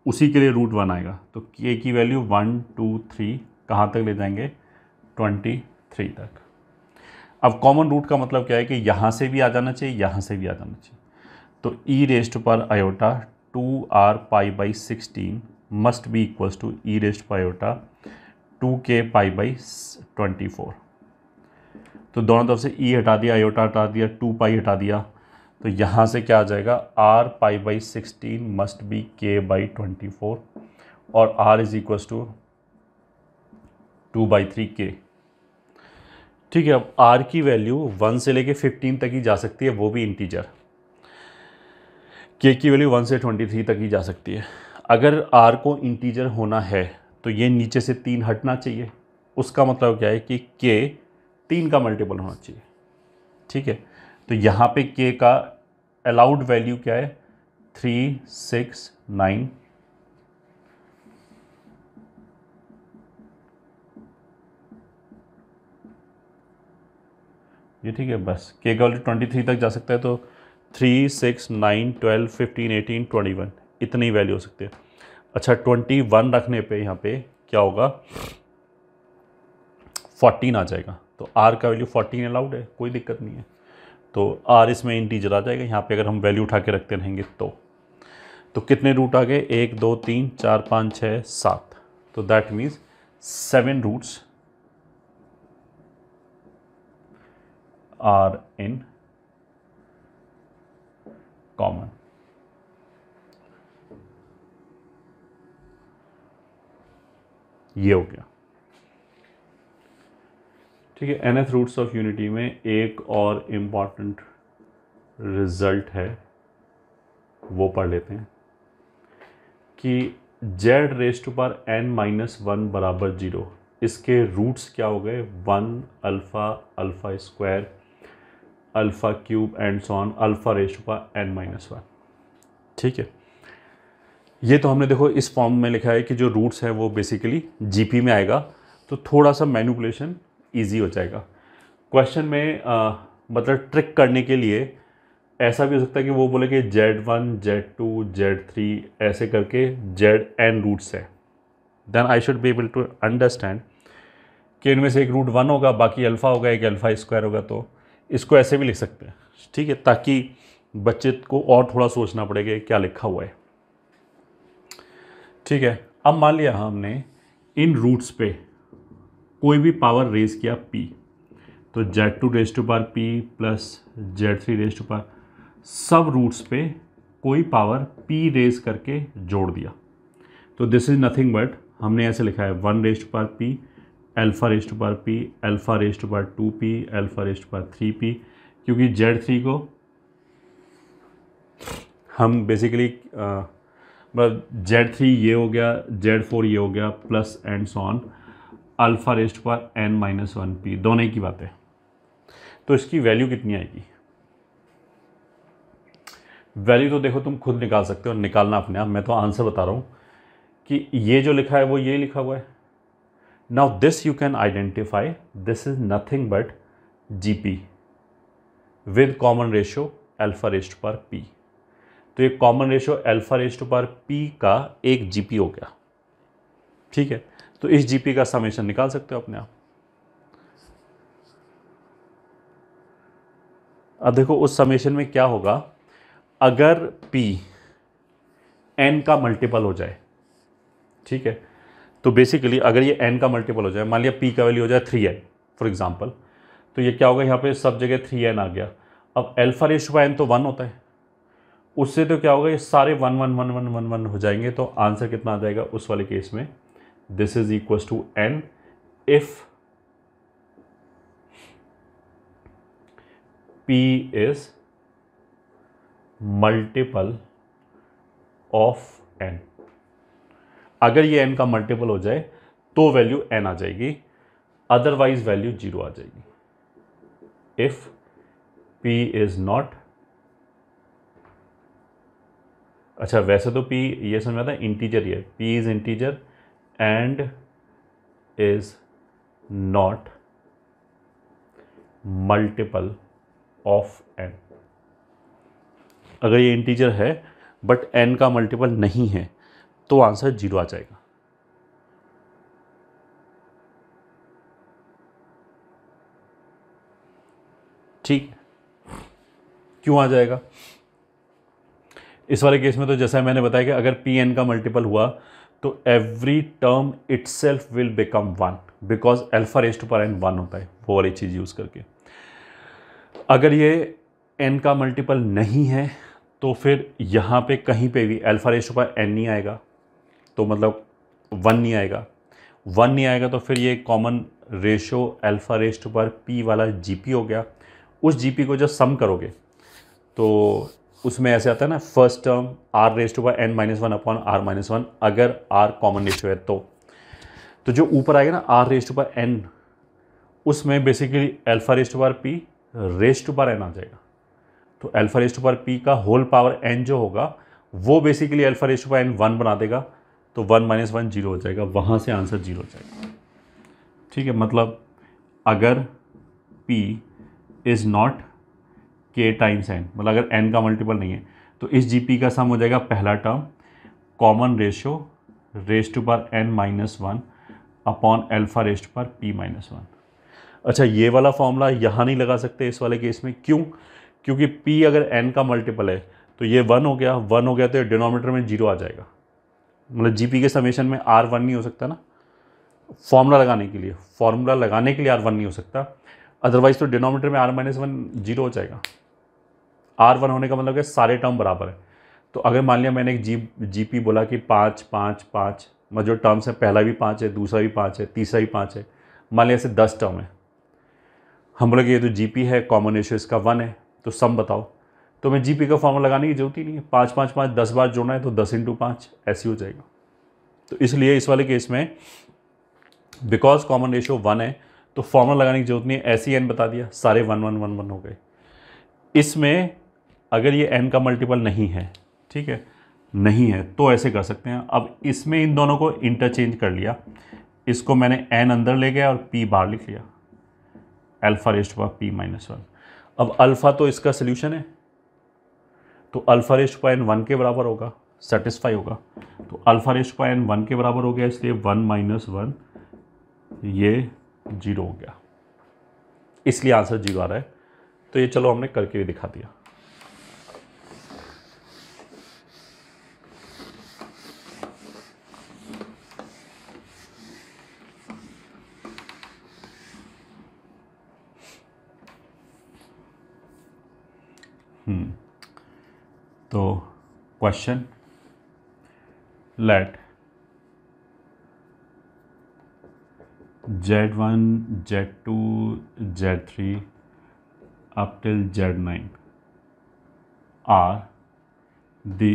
उसी के लिए रूट 1 आएगा, तो k की वैल्यू 1 2 3 कहाँ तक ले जाएंगे, 23 तक। अब कॉमन रूट का मतलब क्या है कि यहाँ से भी आ जाना चाहिए, यहाँ से भी आ जाना चाहिए, तो e⁻⁴ 2r π/16 must be equals to e⁻⁴ 2k π/24। तो दोनों तरफ से e हटा दिया, आयोटा हटा दिया, 2π हटा दिया, तो यहाँ से क्या आ जाएगा, r π/16 मस्ट बी k/24 और r is equals to 2/3k। ठीक है, अब r की वैल्यू 1 से लेके 15 तक ही जा सकती है, वो भी इंटीजर। k की वैल्यू 1 से 23 तक ही जा सकती है। अगर r को इंटीजर होना है तो ये नीचे से 3 हटना चाहिए, उसका मतलब क्या है कि k 3 का मल्टीपल होना चाहिए। ठीक है, तो यहाँ पे k का अलाउड वैल्यू क्या है, 3 6 9, ये ठीक है, बस k का वैल्यू 23 तक जा सकता है, तो 3, 6, 9, 12, 15, 18, 21 इतनी वैल्यू हो सकती है। अच्छा 21 रखने पे यहाँ पे क्या होगा, 14 आ जाएगा, तो r का वैल्यू 14 अलाउड है, कोई दिक्कत नहीं है। तो r इसमें इंटीजर आ जाएगा यहाँ पे, अगर हम वैल्यू उठा के रखते रहेंगे तो कितने रूट आ गए, 1, 2, 3, 4, 5, 6, 7, तो that means 7 roots are in common. ये हो गया, ठीक है। nth रूट्स ऑफ यूनिटी में एक और इम्पॉर्टेंट रिजल्ट है, वो पढ़ लेते हैं कि z raise to power n-1 बराबर 0, इसके रूट्स क्या हो गए, 1 alpha, alpha square, alpha cube and so on, alpha raise to power n-1। ठीक है, ये तो हमने देखो इस फॉर्म में लिखा है कि जो रूट्स हैं वो बेसिकली जीपी में आएगा, तो थोड़ा सा मैनिपुलेशन इजी हो जाएगा। क्वेश्चन में मतलब ट्रिक करने के लिए ऐसा भी हो सकता है कि वो बोले कि Z1, Z2, Z3 ऐसे करके Zn रूट्स है, then I should be able to understand कि इनमें से एक रूट 1 होगा, बाकी अल्फ़ा होगा, एक अल्फ़ा स्क्वायर होगा, तो इसको ऐसे भी लिख सकते हैं। ठीक है, ताकि बच्चे को और थोड़ा सोचना पड़ेगा क्या लिखा हुआ है। ठीक है, अब मान लिया हमने इन रूट्स पे कोई भी पावर रेज किया p, तो Z2 raise to power p plus Z3 raise to power, सब रूट्स पे कोई पावर p रेज करके जोड़ दिया, तो दिस इज नथिंग बट हमने ऐसे लिखा है 1 raise to power p, alpha raise to power p, alpha raise to power 2p, alpha raise to power 3p, क्योंकि Z3 को हम बेसिकली मतलब Z3 ये हो गया, Z4 ये हो गया, plus and so on, alpha raise to power n-1p, दोनों ही की बात है। तो इसकी वैल्यू कितनी आएगी, वैल्यू तो देखो तुम खुद निकाल सकते हो, निकालना अपने आप, मैं तो आंसर बता रहा हूँ कि ये जो लिखा है वो ये लिखा हुआ है। Now this you can identify, this is nothing but GP with common ratio alpha raise to power p, तो ये common ratio alpha raise to power p का एक जीपी हो गया। ठीक है, तो इस जीपी का समेशन निकाल सकते हो अपने आप। अब देखो उस समेशन में क्या होगा, अगर p n का मल्टीपल हो जाए, ठीक है, तो बेसिकली अगर ये n का मल्टीपल हो जाए, मान लिया p का वैल्यू हो जाए 3n फॉर एग्जांपल, तो ये क्या होगा, यहाँ पे सब जगह 3n आ गया। अब alpha raise to power n तो 1 होता है, उससे तो क्या होगा, ये सारे 1 1 1 1 1 1 हो जाएंगे, तो आंसर कितना आ जाएगा उस वाले केस में, this is equal to n if p is multiple of n। अगर ये n का मल्टीपल हो जाए तो वैल्यू n आ जाएगी, अदरवाइज वैल्यू 0 आ जाएगी। इफ p इज नॉट, अच्छा वैसे तो p ये समझ में आता है इंटीजर, ये p is integer and is not multiple of n। अगर ये इंटीजर है बट n का मल्टीपल नहीं है तो आंसर 0 आ जाएगा। ठीक, क्यों आ जाएगा इस वाले केस में, तो जैसा मैंने बताया कि अगर पी एन का मल्टीपल हुआ तो every term itself will become 1, because alpha raise to power n 1 होता है, वो वाली चीज़ यूज़ करके। अगर ये n का मल्टीपल नहीं है तो फिर यहाँ पे कहीं पे भी alpha raise to power n नहीं आएगा, तो मतलब 1 नहीं आएगा, 1 नहीं आएगा तो फिर ये common ratio alpha raise to power p वाला जीपी हो गया। उस जीपी को जब सम करोगे तो उसमें ऐसे आता है ना, first term r raise to power n-1 upon r-1, अगर r कॉमन रेशियो है तो जो ऊपर आएगा ना r raise to power n, उसमें basically alpha raise to power p raise to power n आ जाएगा। तो alpha raise to power p का होल पावर n जो होगा वो basically alpha raise to power n 1 बना देगा, तो 1-1 0 हो जाएगा, वहाँ से आंसर 0 हो जाएगा। ठीक है, मतलब अगर p इज़ नॉट के टाइम्स एन, मतलब अगर एन का मल्टीपल नहीं है तो इस जी पी का सम हो जाएगा पहला term common ratio raise to power N minus one upon alpha raise to power p minus one. अच्छा, ये वाला फॉर्मूला यहाँ नहीं लगा सकते इस वाले केस में, क्यों? क्योंकि p अगर n का मल्टीपल है तो ये 1 हो गया, 1 हो गया तो डिनोमिनेटर में 0 आ जाएगा, मतलब जीपी के समेशन में r 1 नहीं हो सकता ना, फॉर्मूला लगाने के लिए r 1 नहीं हो सकता, अदरवाइज तो डिनोमिनेटर में r माइनस वन 0 हो जाएगा। r 1 होने का मतलब है सारे टर्म बराबर है। तो अगर मान लिया मैंने एक जीपी बोला कि 5 5 5, मतलब जो टर्म्स है पहला भी 5 है, दूसरा भी 5 है, तीसरा भी 5 है, मान लिया ऐसे 10 टर्म है, हम बोले कि ये तो जीपी है, कॉमन रेशियो इसका 1 है, तो सम बताओ, तो मैं जीपी का फॉर्मूला लगाने की जरूरत ही नहीं है, 5 5 5 10 बार जोड़ना है तो 10 इंटू 5 ऐसे हो जाएगा। तो इसलिए इस वाले केस में बिकॉज कॉमन रेशियो 1 है तो फॉर्मूला लगाने की जरूरत नहीं है, ऐसे ही एन बता दिया, सारे 1 1 1 1 हो गए। इसमें अगर ये एन का मल्टीपल नहीं है, ठीक है, नहीं है, तो ऐसे कर सकते हैं। अब इसमें इन दोनों को इंटरचेंज कर लिया, इसको मैंने एन अंदर ले गया और पी बाहर लिख लिया, alpha raise to power p minus one. अब अल्फा तो इसका सोल्यूशन है, तो alpha raise to power n 1 के बराबर होगा, सेटिस्फाई होगा, तो alpha raise to power n 1 के बराबर हो गया, इसलिए 1 माइनस 1 ये 0 हो गया, इसलिए आंसर 0 आ रहा है। तो ये चलो हमने करके भी दिखा दिया। तो question, let Z1 Z2 Z3 up till Z9 are the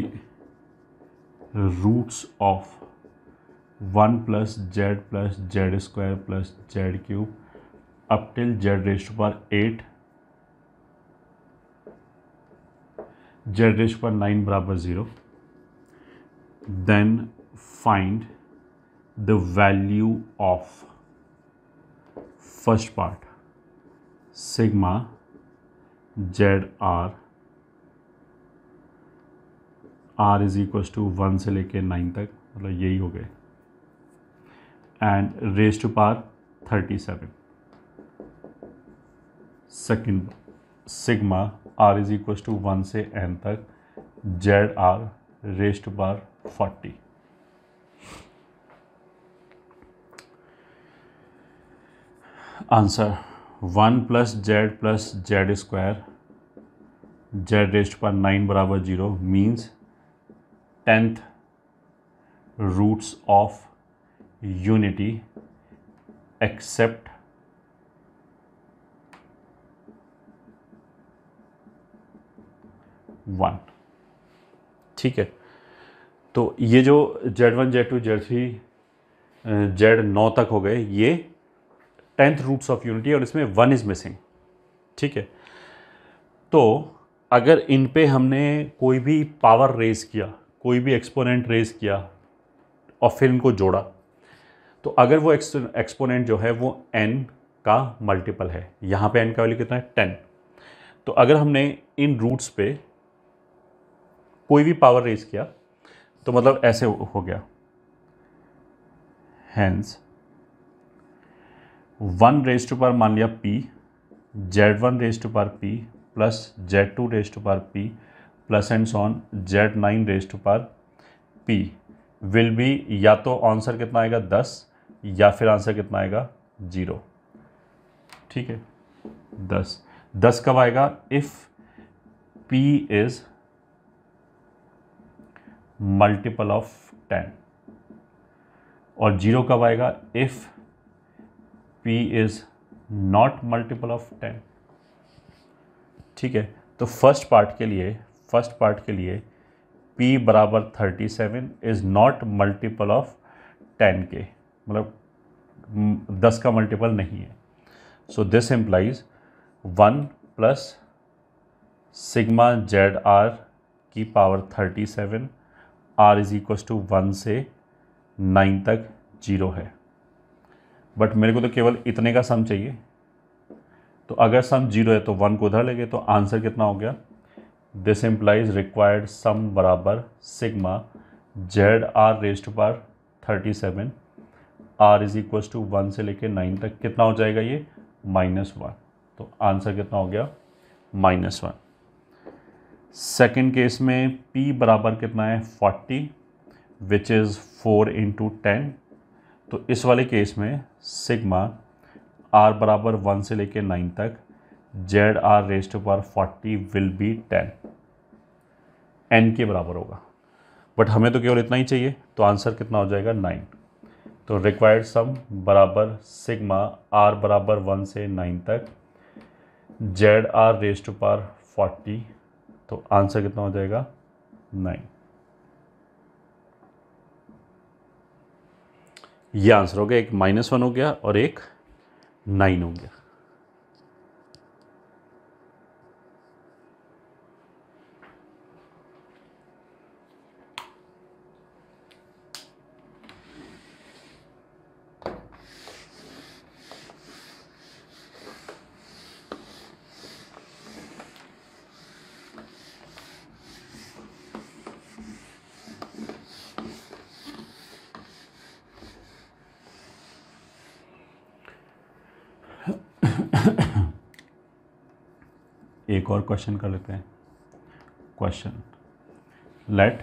roots of 1 plus Z plus Z square plus Z cube up till Z raised to power 8 Z raised to power 9 बराबर 0, then find the value of first part sigma Z R R is equals to 1 से लेके 9 तक, मतलब यही हो गए, and raise to power 37। Second sigma R is equals to 1 से n तक Z R raise to power 40। Answer 1 plus Z square Z raise to power 9 बराबर 0 means 10th roots of unity except one. ठीक है, तो ये जो Z1 Z2 Z3 Z9 तक हो गए, ये 10th रूट्स ऑफ यूनिटी और इसमें 1 इज मिसिंग। ठीक है, तो अगर इन पे हमने कोई भी पावर रेज किया, कोई भी एक्सपोनेंट रेज किया और फिर इनको जोड़ा, तो अगर वो एक्सपोनेंट जो है वो n का मल्टीपल है, यहाँ पे n का वैल्यू कितना है 10, तो अगर हमने इन रूट्स पे कोई भी पावर रेज किया तो मतलब ऐसे हो गया, हैंस 1 रेज टू पावर मान लिया p, Z1 raise to power p plus Z2 raise to power p plus and so on Z9 raise to power p will be, या तो आंसर कितना आएगा 10 या फिर आंसर कितना आएगा 0। ठीक है, 10 कब आएगा? If p is multiple of 10, और 0 कब आएगा? If p is not multiple of 10। ठीक है, तो फर्स्ट पार्ट के लिए p बराबर 37 इज नॉट मल्टीपल ऑफ 10 के, मतलब 10 का मल्टीपल नहीं है। So this implies 1 plus sigma Z r की power 37 are is equal to 1 से 9 तक 0 है। बट मेरे को तो केवल इतने का सम चाहिए, तो अगर सम 0 है तो 1 को उधर लेंगे, तो आंसर कितना हो गया, दिस इम्प्लाइज रिक्वायर्ड सम बराबर sigma Z R raise to power 37 are is equal to 1 से लेके 9 तक कितना हो जाएगा ये, -1। तो आंसर कितना हो गया, -1। सेकेंड केस में P बराबर कितना है 40 विच इज़ 4 × 10। तो इस वाले केस में सिग्मा R बराबर 1 से लेके 9 तक Z R raise to power 40 will be 10, n के बराबर होगा। बट हमें तो केवल इतना ही चाहिए, तो आंसर कितना हो जाएगा 9। तो रिक्वायर्ड सम बराबर सिग्मा R बराबर 1 से 9 तक Z R raise to power 40, तो आंसर कितना हो जाएगा 9। ये आंसर हो गया, एक -1 हो गया और एक 9 हो गया। एक और क्वेश्चन कर लेते हैं। Question, let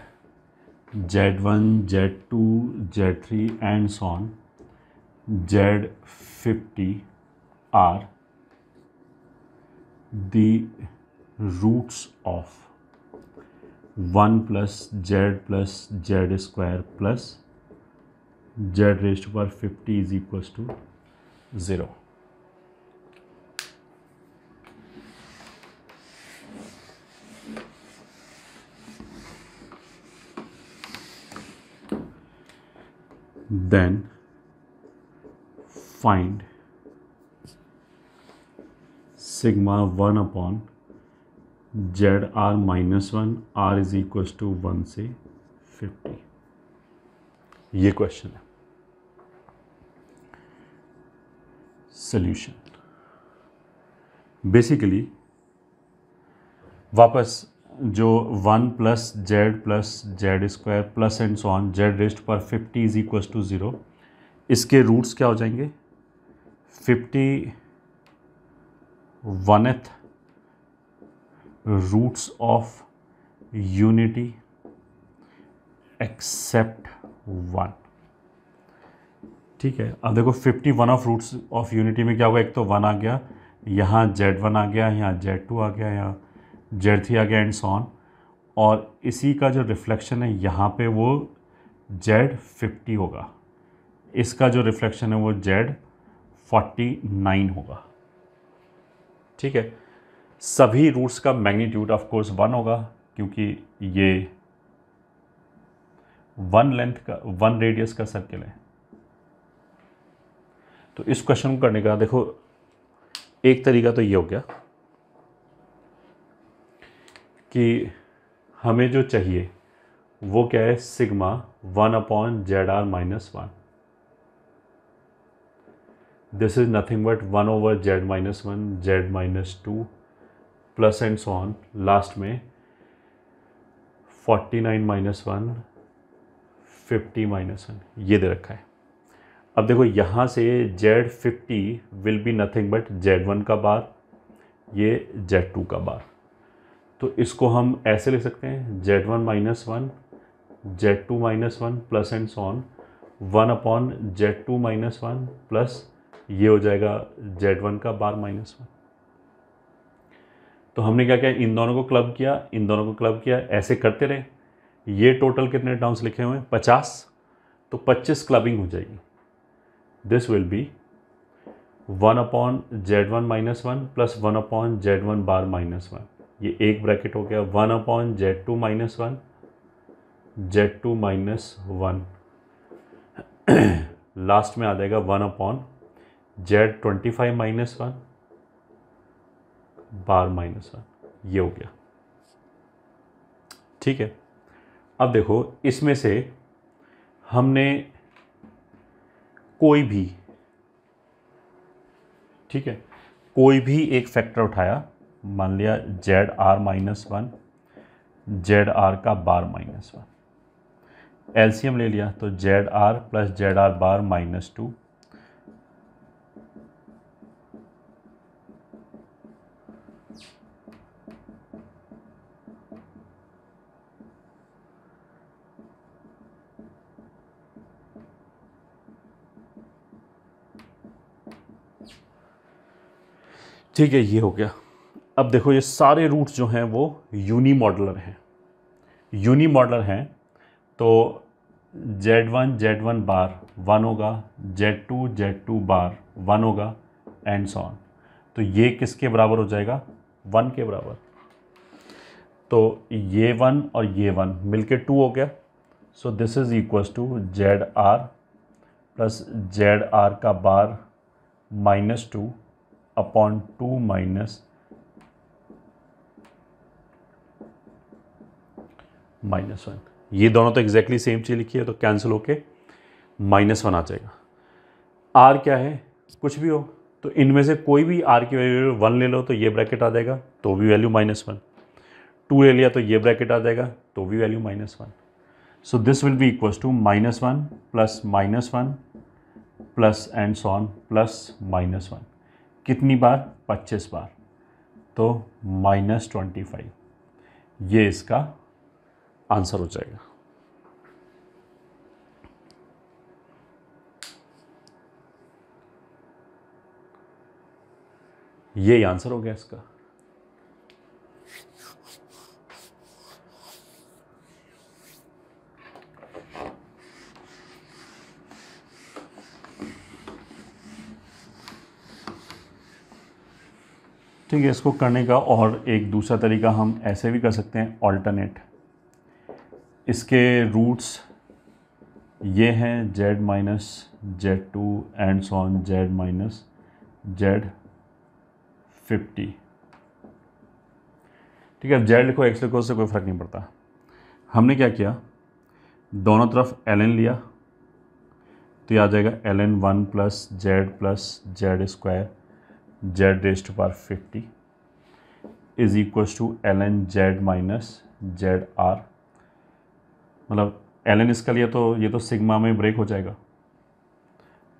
Z1, Z2, Z3 and so on Z50 are the roots of 1 plus Z plus Z square plus Z raised to power 50 is equals to 0। Then find sigma 1 upon ZR -1 R is equals to 1 से 50। ये question है। Solution, basically वापस जो 1 plus Z plus Z square plus and so on Z rest पर 50 is equals to 0, इसके roots क्या हो जाएंगे, 51th roots of unity except 1। ठीक है, अब देखो 51 ऑफ रूट्स ऑफ यूनिटी में क्या होगा, एक तो 1 आ गया, यहाँ Z1 आ गया, यहाँ Z2 आ गया, यहाँ Z3 आ गया एंड सो ऑन, और इसी का जो रिफ्लेक्शन है यहाँ पे वो Z50 होगा, इसका जो रिफ्लेक्शन है वो Z49 होगा। ठीक है, सभी रूट्स का मैग्नीट्यूड ऑफ कोर्स 1 होगा, क्योंकि ये 1 लेंथ का 1 रेडियस का सर्किल है। तो इस क्वेश्चन को करने का देखो एक तरीका तो ये हो गया कि हमें जो चाहिए वो क्या है, sigma 1 upon ZR -1, this is nothing but 1 over Z -1 Z -2 plus and so on, last में 49 -1 50 -1 ये दे रखा है। अब देखो यहाँ से Z50 will be nothing but Z1 का बार, ये Z2 का बार, तो इसको हम ऐसे लिख सकते हैं Z1 -1 Z2 -1 plus and so on 1 upon Z2 -1 plus ये हो जाएगा Z1 का बार -1। तो हमने क्या किया, इन दोनों को क्लब किया, इन दोनों को क्लब किया, ऐसे करते रहे। ये टोटल कितने टर्म्स लिखे हुए हैं, 50, तो 25 क्लबिंग हो जाएगी। This will B 1 upon Z1 -1 plus 1 upon Z1 बार -1, ये एक ब्रैकेट हो गया, 1 अपॉन Z2 -1 Z2 -1, लास्ट में आ जाएगा 1 अपॉन Z25 -1 बार -1, ये हो गया। ठीक है, अब देखो इसमें से हमने कोई भी, ठीक है, कोई भी एक फैक्टर उठाया, मान लिया Z R minus one, Z R का बार माइनस वन, एलसीएम ले लिया तो Z R plus Z R bar minus two, ठीक है, ये हो गया। अब देखो ये सारे रूट्स जो हैं वो यूनी मॉडुलर हैं। यूनी मॉडुलर हैं तो Z1 बार 1 होगा, Z2 बार 1 होगा, एंड सो ऑन। तो ये किसके बराबर हो जाएगा? 1 के बराबर। तो ये 1 और ये 1 मिलके 2 हो गया। So this is equals to ZR plus ZR का बार माइनस 2 अपॉन 2 माइनस -1। ये दोनों तो एग्जैक्टली सेम चीज़ लिखी है तो कैंसिल होके -1 आ जाएगा। आर क्या है? कुछ भी हो, तो इनमें से कोई भी आर की वैल्यू 1 ले लो तो ये ब्रैकेट आ जाएगा तो भी वैल्यू -1, 2 ले लिया तो ये ब्रैकेट आ जाएगा तो भी value -1। So this will be equals to -1 plus -1 plus and so on plus -1। कितनी बार? 25 बार, तो -25। ये इसका आंसर हो जाएगा। ये आंसर हो गया इसका। ठीक है, इसको करने का और एक दूसरा तरीका हम ऐसे भी कर सकते हैं, ऑल्टरनेट। इसके रूट्स ये हैं z minus Z2 and so on z minus Z50। ठीक है, अब z लिखो x लिखो उससे कोई फ़र्क नहीं पड़ता। हमने क्या किया, दोनों तरफ ln लिया तो ये आ जाएगा ln 1 plus z square z raise to power 50 is equals to ln z minus ZR। मतलब ln इसका लिया तो ये तो सिग्मा में ब्रेक हो जाएगा,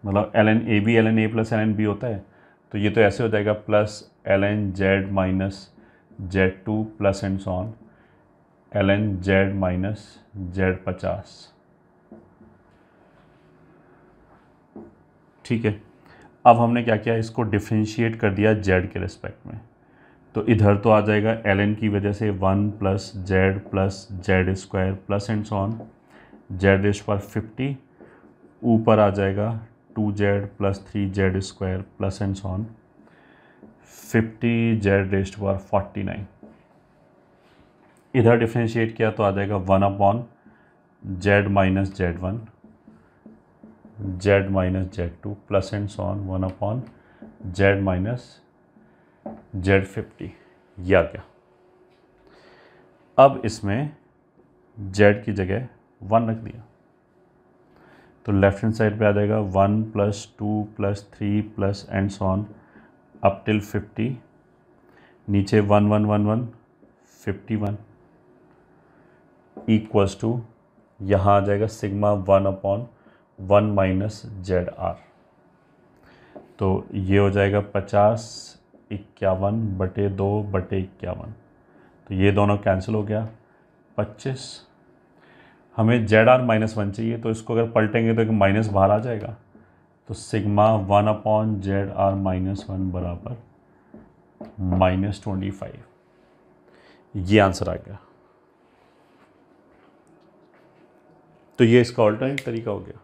मतलब ln a भी ln a plus ln b होता है, तो ये तो ऐसे हो जाएगा plus ln z minus Z2 plus and so on ln z minus Z50। ठीक है, अब हमने क्या किया, इसको डिफ्रेंशिएट कर दिया z के रिस्पेक्ट में। तो इधर तो आ जाएगा ln की वजह से 1 plus z square plus and so on z raise to power 50, ऊपर आ जाएगा 2z plus 3z square plus and so on 50 z raise to power 49। इधर डिफ्रेंशिएट किया तो आ जाएगा 1 upon z minus Z1 z minus Z2 plus and so on 1 upon z minus Z50। या क्या, अब इसमें z की जगह 1 रख दिया तो लेफ्ट हैंड साइड पे आ जाएगा 1 plus 2 plus 3 plus and so on up till 50, नीचे 1 1 1 1 51 इक्वल्स टू यहाँ आ जाएगा सिग्मा 1 अपॉन 1 माइनस ZR। तो ये हो जाएगा 50 51 बटे 2 बटे 51, तो ये दोनों कैंसिल हो गया 25। हमें ZR -1 चाहिए तो इसको अगर पलटेंगे तो एक माइनस बाहर आ जाएगा, तो सिग्मा 1 अपॉन ZR -1 बराबर -25। ये आंसर आ गया। तो ये इसका ऑल्टरनेट तरीका हो गया।